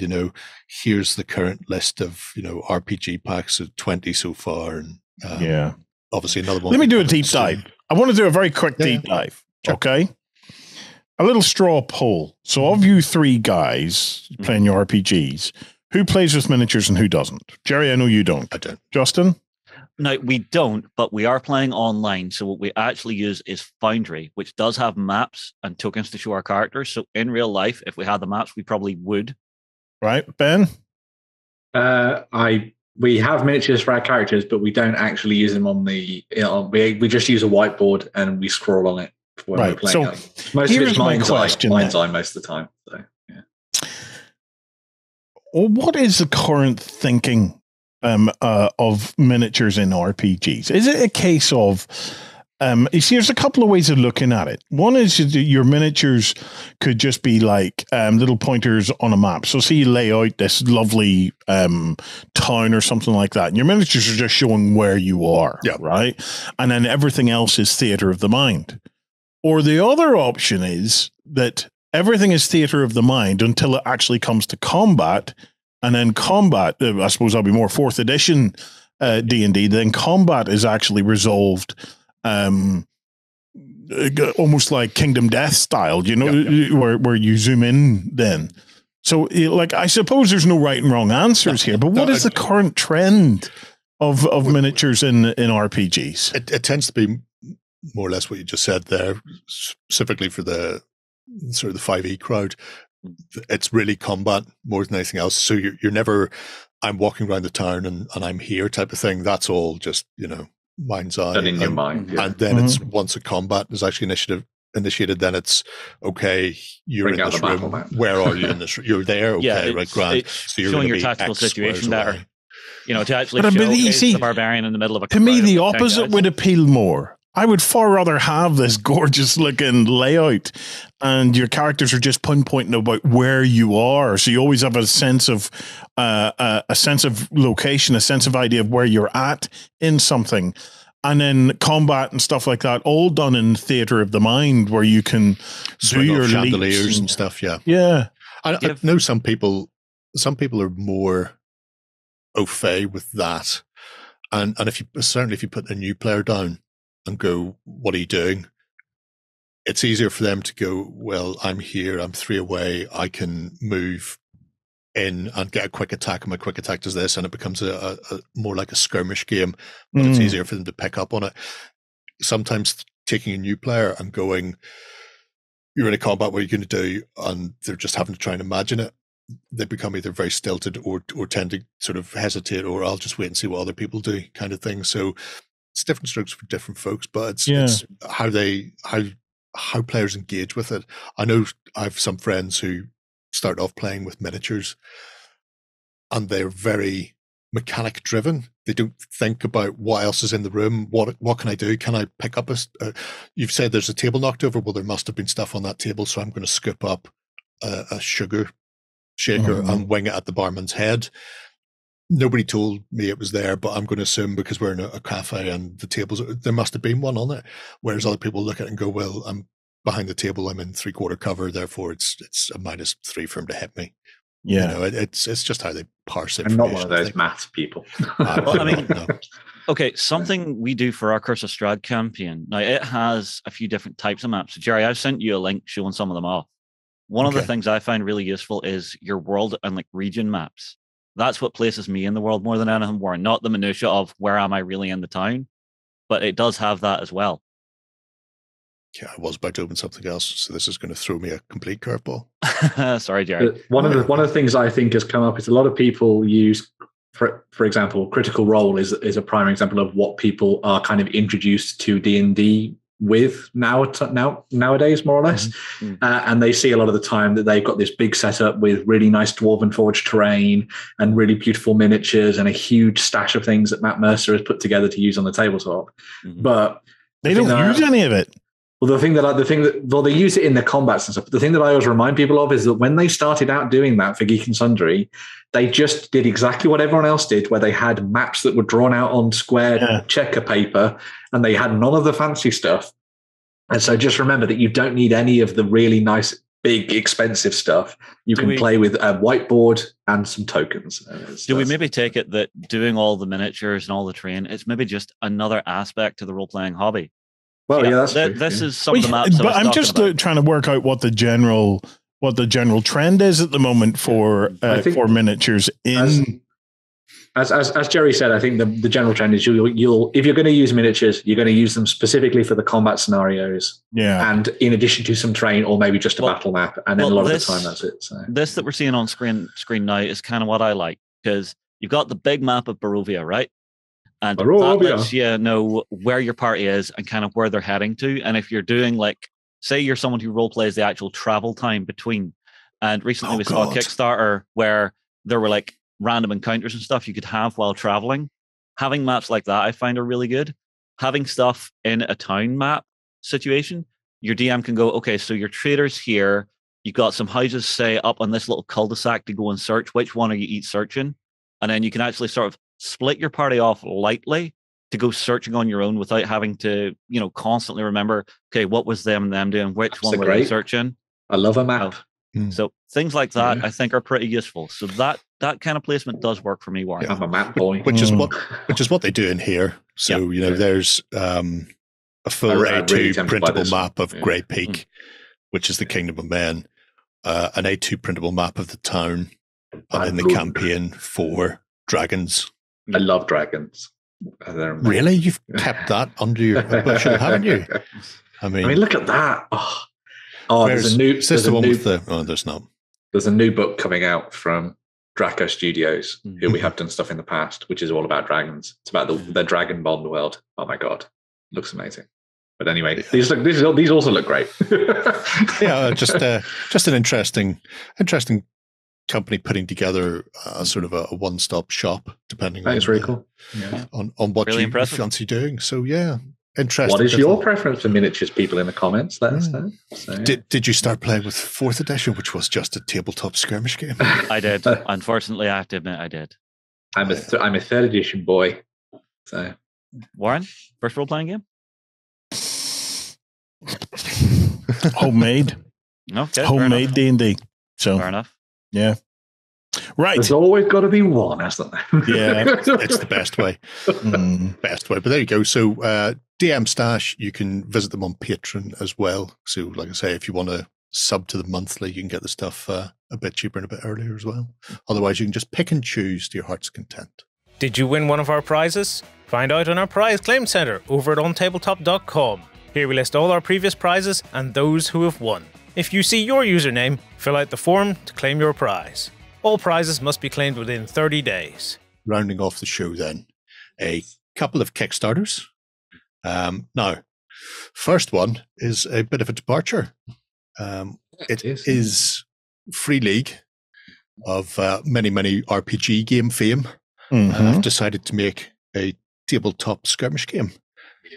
here's the current list of, RPG packs of 20 so far. And obviously another one. Let me do a deep dive. I want to do a very quick deep dive. Sure. Okay. A little straw poll. So of you three guys playing your RPGs, who plays with miniatures and who doesn't? Jerry, I know you don't. I don't. Justin? No, we don't, but we are playing online. So what we actually use is Foundry, which does have maps and tokens to show our characters. So in real life, if we had the maps, we probably would. Right, Ben? We have miniatures for our characters, but we don't actually use them on the. We just use a whiteboard and we scroll on it when we're playing. So most of it's mind's eye most of the time. So yeah. Well, what is the current thinking of miniatures in RPGs? Is it a case of you see, there's a couple of ways of looking at it. One is your miniatures could just be like little pointers on a map. So see, you lay out this lovely town or something like that, and your miniatures are just showing where you are, right? And then everything else is theater of the mind. Or the other option is that everything is theater of the mind until it actually comes to combat. And then combat, I suppose that'll be more 4th edition D&D, then combat is actually resolved almost like Kingdom Death style, where you zoom in then. So, I suppose there's no right and wrong answers here, but what is the current trend of miniatures in RPGs? It tends to be more or less what you just said there, specifically for the sort of the 5e crowd. It's really combat more than anything else. So you're never, I'm walking around the town and I'm here type of thing. That's all just, mind's eye. And in your mind. Yeah. And then it's once a combat is actually initiated, then it's, okay, you're in this room. Where are you in this room? You're there? Okay, right, grand. So you're showing your tactical situation better. To actually show the barbarian in the middle of a... To me, the opposite would appeal more. I would far rather have this gorgeous looking layout and your characters are just pinpointing about where you are. So you always have a sense of location, a sense of idea of where you're at in something. And then combat and stuff like that, all done in theater of the mind, where you can do your chandeliers and stuff. Yeah. Yeah. I know some people are more au fait with that. And if you put a new player down and go, what are you doing? It's easier for them to go, well, I'm here, I'm 3 away, I can move in and get a quick attack, and my quick attack does this, and it becomes a more like a skirmish game, but it's easier for them to pick up on it. Sometimes taking a new player and going, you're in a combat, what are you going to do? And they're just having to try and imagine it. They become either very stilted or tend to sort of hesitate, or I'll just wait and see what other people do kind of thing. So it's different strokes for different folks, but it's how players engage with it. I know I have some friends who start off playing with miniatures and they're very mechanic driven. They don't think about what else is in the room. What can I do? Can I pick up you've said there's a table knocked over. Well, there must have been stuff on that table, so I'm going to scoop up a sugar shaker and wing it at the barman's head. nobody told me it was there, but I'm going to assume because we're in a cafe and the tables, there must have been one on it. Whereas other people look at it and go, well, I'm behind the table, I'm in 3/4 cover, therefore it's a -3 for him to hit me. Yeah. You know, it's just how they parse it. I'm not one of those maths people. Well, I mean, okay, something we do for our Curse of Strahd campaign. Now, it has a few different types of maps. So, Jerry, I've sent you a link showing some of them off. One of the things I find really useful is your world and like region maps. That's what places me in the world more than anything more, not the minutia of where am I really in the town, but it does have that as well. Yeah, I was about to open something else, so this is going to throw me a complete curveball. Sorry, Jerry. One of the things I think has come up is a lot of people use, for example, Critical Role is a primary example of what people are kind of introduced to D&D with nowadays, more or less. Mm-hmm. And they see a lot of the time that they've got this big setup with really nice Dwarven Forge terrain and really beautiful miniatures and a huge stash of things that Matt Mercer has put together to use on the tabletop. Mm-hmm. But they don't use any of it. Well, they use it in the combats and stuff. But the thing that I always remind people of is that when they started out doing that for Geek and Sundry, they just did exactly what everyone else did, where they had maps that were drawn out on square checker paper, and they had none of the fancy stuff. And so just remember that you don't need any of the really nice, big, expensive stuff. You can play with a whiteboard and some tokens. Do we maybe take it that doing all the miniatures and all the terrain, it's maybe just another aspect to the role-playing hobby? Well, yeah, that's true. This is some of the maps. But I'm just trying to work out what the general trend is at the moment for miniatures in. As Jerry said, I think the general trend is you'll if you're going to use miniatures, you're going to use them specifically for the combat scenarios. Yeah, and in addition to some terrain or maybe just a battle map, and then a lot of the time that's it. So this that we're seeing on screen now is kind of what I like, because you've got the big map of Barovia, right? And that lets you know where your party is and kind of where they're heading to. And if you're doing, like, say you're someone who role plays the actual travel time between. And recently we saw a Kickstarter where there were like random encounters and stuff you could have while traveling. Having maps like that I find are really good. Having stuff in a town map situation, your DM can go, okay, so your trader's here. You've got some houses, say, up on this little cul-de-sac to go and search. Which one are you each searching? And then you can actually sort of split your party off lightly to go searching on your own without having to, constantly remember, okay, what was them doing? Which one were they searching? I love a map. So things like that, I think, are pretty useful. So that kind of placement does work for me. Yeah, I'm a map boy, which is what they do in here. So there's a full A2 printable map of Grey Peak, which is the Kingdom of Men, an A2 printable map of the town, and then the campaign for dragons. I love dragons. Really? You've kept that under your bushel, haven't you? I mean, look at that. There's a new. There's not. There's a new book coming out from Draco Studios, who we have done stuff in the past, which is all about dragons. It's about the Dragon Bond world. Oh my god, looks amazing. But anyway, these also look great. Just an interesting company putting together a sort of a one-stop shop, depending on really cool. on what really you fancy doing. So interesting. What is your preference for miniatures? People in the comments, let us know. So, Did you start playing with 4th edition, which was just a tabletop skirmish game? I did. Unfortunately, I have to admit, I did. I'm a 3rd edition boy. So, Warren, first role playing game. Homemade. Okay, homemade D&D. So fair enough. Yeah. Right. There's always got to be one, hasn't there? Yeah, it's the best way. Best way. But there you go. So DM Stash, you can visit them on Patreon as well. So like I say, if you want to sub to the monthly, you can get the stuff a bit cheaper and a bit earlier as well. Otherwise, you can just pick and choose to your heart's content. Did you win one of our prizes? Find out on our prize claim center over at OnTableTop.com. Here we list all our previous prizes and those who have won. If you see your username, fill out the form to claim your prize. All prizes must be claimed within 30 days. Rounding off the show then, a couple of Kickstarters. Now, first one is a bit of a departure. It is Free League of many RPG game fame. I've decided to make a tabletop skirmish game.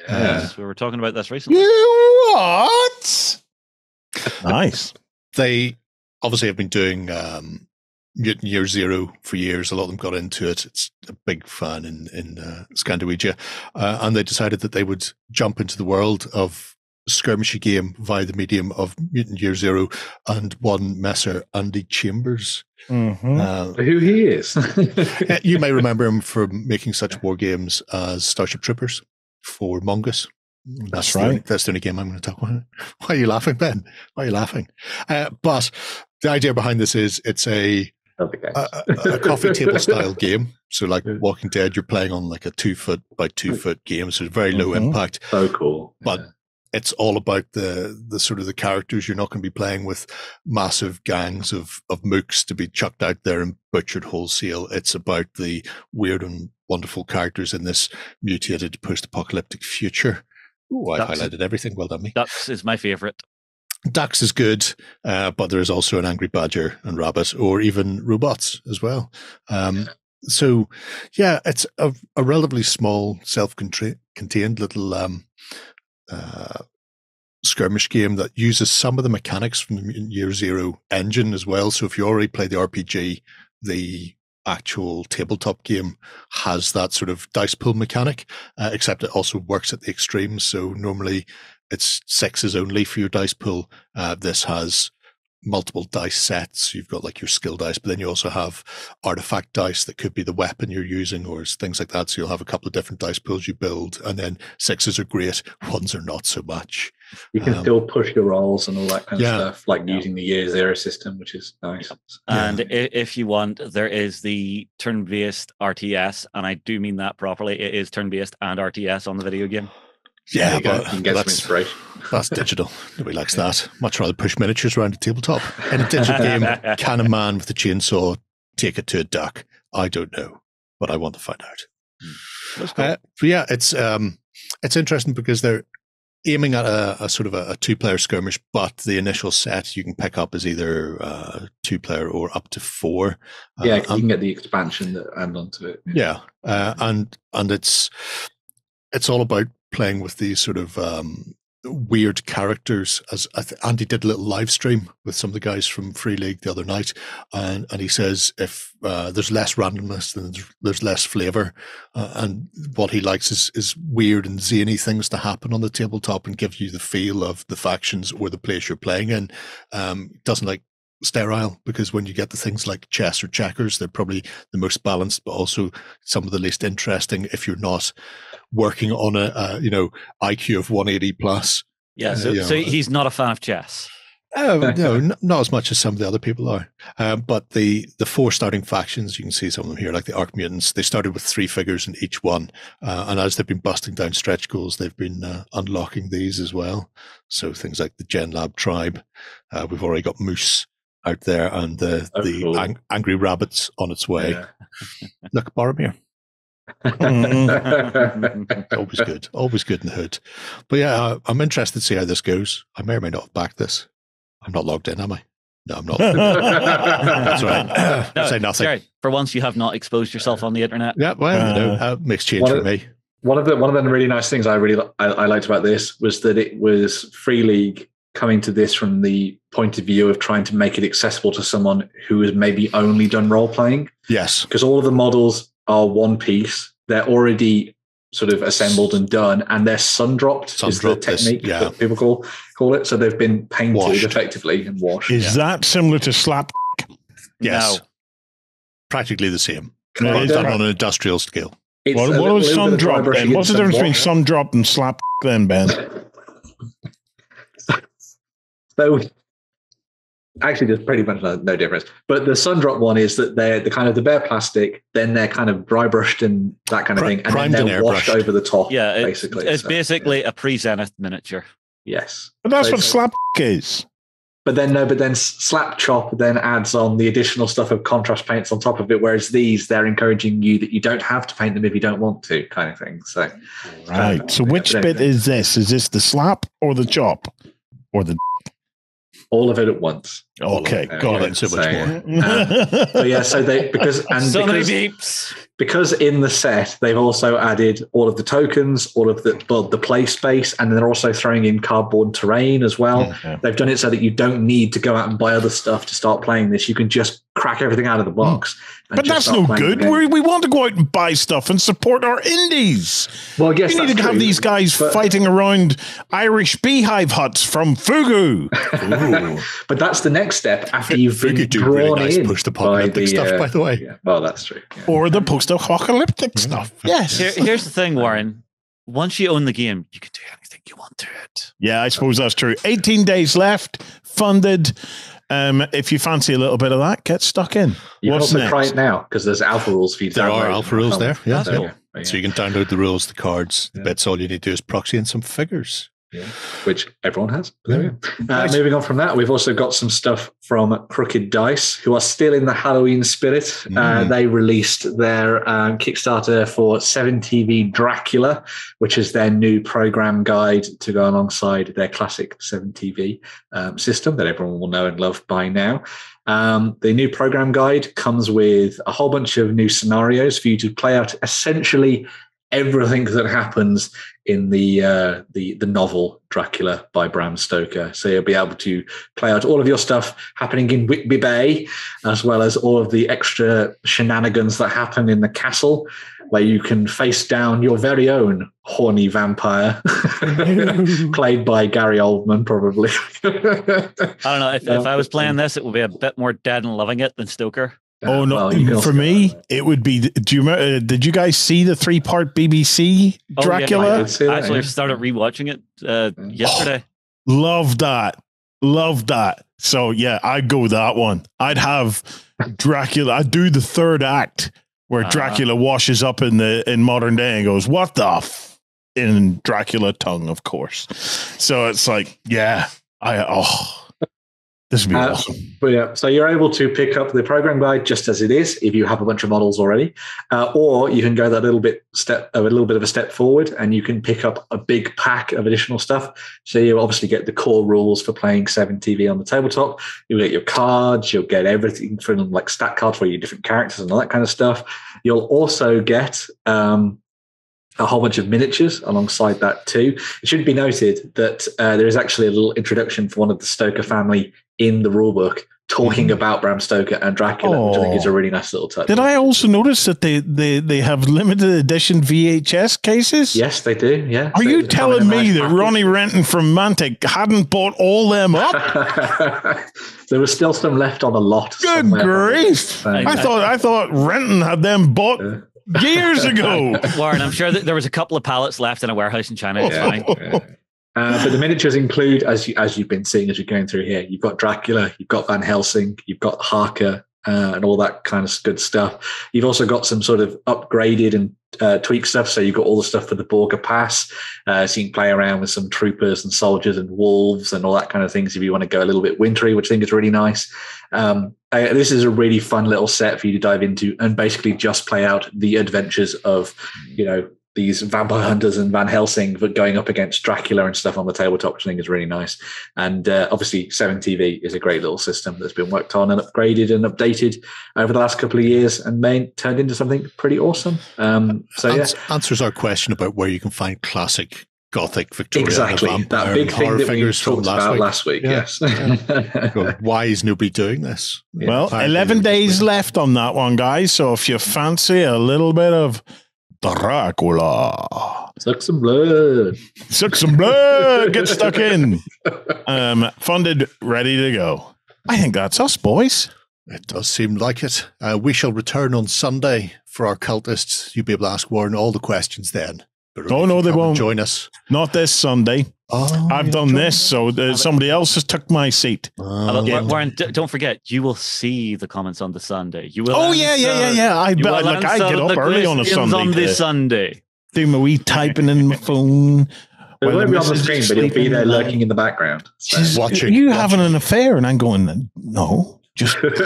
Yes, we were talking about this recently. What? Nice. They obviously have been doing Mutant Year Zero for years. A lot of them got into it. It's a big fan in Scandinavia. And they decided that they would jump into the world of skirmishy game via the medium of Mutant Year Zero and one messer, Andy Chambers. Who he is. You may remember him from making such war games as Starship Troopers for Mongoose. That's right. That's the only game I'm going to talk about. Why are you laughing, Ben? Why are you laughing? But the idea behind this is it's a coffee table style game. So like Walking Dead, you're playing on like a 2 foot by 2 foot game. So it's very low impact. So cool. But it's all about the sort of the characters. You're not going to be playing with massive gangs of mooks to be chucked out there and butchered wholesale. It's about the weird and wonderful characters in this mutated post-apocalyptic future. Ooh, I highlighted everything. Well done, me. Ducks is my favorite. Ducks is good, but there is also an angry badger and rabbit, or even robots as well. So, yeah, it's a relatively small, self-contained little skirmish game that uses some of the mechanics from the Mutant Year Zero engine as well. So if you already play the RPG, the actual tabletop game has that sort of dice pool mechanic, except it also works at the extremes. So normally it's 6s only for your dice pool. This has multiple dice sets. You've got like your skill dice, but then you also have artifact dice that could be the weapon you're using or things like that. So you'll have a couple of different dice pools you build, and then 6s are great, 1s are not so much. You can still push your rolls and all that kind of stuff, like using the Year Zero system, which is nice. And if you want, there is the turn-based RTS, and I do mean that properly. It is turn-based and RTS on the video game. Yeah, but you can get some inspiration. That's digital. Nobody likes that. Much rather push miniatures around a tabletop. In a digital game, can a man with a chainsaw take it to a duck? I don't know, but I want to find out. That's cool. But yeah, it's interesting because they're aiming at a sort of a 2-player skirmish, but the initial set you can pick up is either 2-player or up to 4. Yeah, you can get the expansion that add onto it. Yeah, and it's all about playing with these sort of weird characters. As Andy did a little live stream with some of the guys from Free League the other night, and he says if there's less randomness, then there's less flavor, and what he likes is weird and zany things to happen on the tabletop and give you the feel of the factions or the place you're playing in. Doesn't like sterile, because when you get the things like chess or checkers, they're probably the most balanced, but also some of the least interesting if you're not working on a IQ of 180 plus. Yeah, so he's not a fan of chess. No, not as much as some of the other people are. But the 4 starting factions, you can see some of them here, like the Arc Mutants. They started with 3 figures in each one, and as they've been busting down stretch goals, they've been unlocking these as well. So things like the Gen Lab tribe. We've already got Moose out there, and the angry rabbits on its way. Yeah. Look, Boromir. always good in the hood. But yeah, I'm interested to see how this goes. I may or may not have backed this. I'm not logged in, am I? No, I'm not. That's right. Say nothing. Sorry. For once, you have not exposed yourself on the internet. Yeah, well, makes change for me. One of the really nice things I liked about this was that it was Free League coming to this from the point of view of trying to make it accessible to someone who has maybe only done role playing. Yes, because all of the models are one piece. They're already sort of assembled and done, and they're sun-dropped is the technique that people call it. So they've been painted effectively and washed. Is that similar to slap? Yes. No. Practically the same. Done on an industrial scale. What was sun-drop then? What's the difference between sun-drop and slap then, Ben? So actually there's pretty much no difference, but the sun drop one is that they're the kind of the bare plastic, then they're kind of dry brushed and that kind of thing, and then they're washed over the top. Yeah, it's basically a pre-Zenith miniature. Yes, but that's what slap is. But then slap chop then adds on the additional stuff of contrast paints on top of it, whereas they're encouraging you that you don't have to paint them if you don't want to, kind of thing. So right. So which bit is this? Is this the slap or the chop or the? All of it at once. Okay, got it. So much more. So yeah, so because in the set they've also added all of the tokens, all of the play space, and they're also throwing in cardboard terrain as well. Yeah. They've done it so that you don't need to go out and buy other stuff to start playing this. You can just crack everything out of the box. But that's no good. We want to go out and buy stuff and support our indies. Well, I guess we need to have these guys fighting around Irish beehive huts from Fugu. But that's the next step after you've been drawn really nice in post-apocalyptic stuff, by the way. Yeah. Well, that's true. Yeah. Or the post-apocalyptic stuff. Yes. Here's the thing, Warren. Once you own the game, you can do anything you want to it. Yeah, I suppose that's true. 18 days left, funded. If you fancy a little bit of that, get stuck in. What's next? Try it now because there's alpha rules for you to download. There are alpha rules there. Yeah. So you can download the rules, the cards. Yeah. That's all you need to do is proxy in some figures. Yeah. Which everyone has. There we go. Moving on from that, we've also got some stuff from Crooked Dice, who are still in the Halloween spirit. They released their Kickstarter for 7TV Dracula, which is their new program guide to go alongside their classic 7TV system that everyone will know and love by now. The new program guide comes with a whole bunch of new scenarios for you to play out essentially everything that happens in the novel Dracula by Bram Stoker. So you'll be able to play out all of your stuff happening in Whitby Bay, as well as all of the extra shenanigans that happen in the castle, where you can face down your very own horny vampire, played by Gary Oldman, probably. I don't know. If I was playing this, it would be a bit more dead and loving it than Stoker. Oh no! Well, for me, it would be. Do you remember? Did you guys see the 3-part BBC Dracula? I actually started rewatching it yesterday. Love that. So yeah, I'd go that one. I'd have Dracula. I'd do the third act where Dracula washes up in modern day and goes, "What the f?" in Dracula tongue, of course. So it's like, yeah, this would be awesome. But yeah, so you're able to pick up the program guide just as it is if you have a bunch of models already, or you can go that a little bit of a step forward, and you can pick up a big pack of additional stuff. So you obviously get the core rules for playing 7TV on the tabletop. You'll get your cards. You'll get everything from like stat cards for your different characters and all that kind of stuff. You'll also get a whole bunch of miniatures alongside that too. It should be noted that there is actually a little introduction for one of the Stoker family in the rulebook talking about Bram Stoker and Dracula, which I think is a really nice little touch. Did I also notice that they have limited edition VHS cases? Yes, they do. Yeah. Are you telling me that Ronnie Renton from Mantic hadn't bought all them up? There was still some left on a lot. Good grief! I thought Renton had them bought years ago. Warren, I'm sure that there was a couple of pallets left in a warehouse in China. It's fine. But the miniatures include, as you've been seeing as you're going through here, you've got Dracula, you've got Van Helsing, you've got Harker, and all that kind of good stuff. You've also got some sort of upgraded and tweaked stuff. So you've got all the stuff for the Borga Pass. So you can play around with some troopers and soldiers and wolves and all that kind of things if you want to go a little bit wintry, which I think is really nice. This is a really fun little set for you to dive into and basically just play out the adventures of, these vampire hunters and Van Helsing, but going up against Dracula and stuff on the tabletop, which I think is really nice. And obviously 7TV is a great little system that's been worked on and upgraded and updated over the last couple of years and turned into something pretty awesome. Answers our question about where you can find classic Gothic Victorian. Exactly. That big thing that we talked about last week. Yes. Why is nobody doing this? Well, 11 days left on that one, guys. So if you fancy a little bit of Dracula, suck some blood, get stuck in. Funded, ready to go. I think that's us, boys. It does seem like it. We shall return on Sunday for our cultists. You'll be able to ask Warren all the questions then. No, they won't join us. Not this Sunday. I've done this, so somebody else has took my seat. Warren, don't forget, you will see the comments on the Sunday. You will. Yeah. I bet. Look, I get up early on a Sunday. On the Sunday, do my wee typing in my phone. It won't be on the screen, but it'll be there lurking in the background. So. Watching. Having an affair, and I'm going, no, just with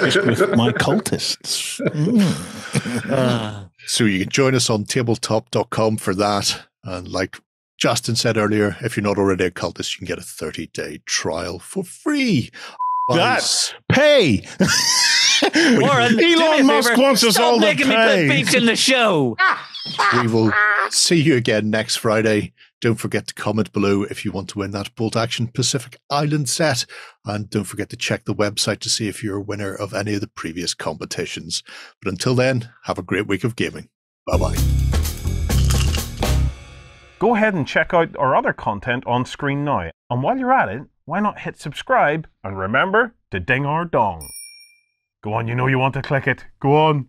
my cultists. So you can join us on tabletop.com for that. And like Justin said earlier, if you're not already a cultist, you can get a 30-day trial for free. That's pay. Warren, Elon Musk wants us all to pay. Stop making me put beats in the show. We will see you again next Friday. Don't forget to comment below if you want to win that Bolt Action Pacific Island set. And don't forget to check the website to see if you're a winner of any of the previous competitions. But until then, have a great week of gaming. Bye-bye. Go ahead and check out our other content on screen now. And while you're at it, why not hit subscribe and remember to ding our dong. Go on, you know you want to click it. Go on.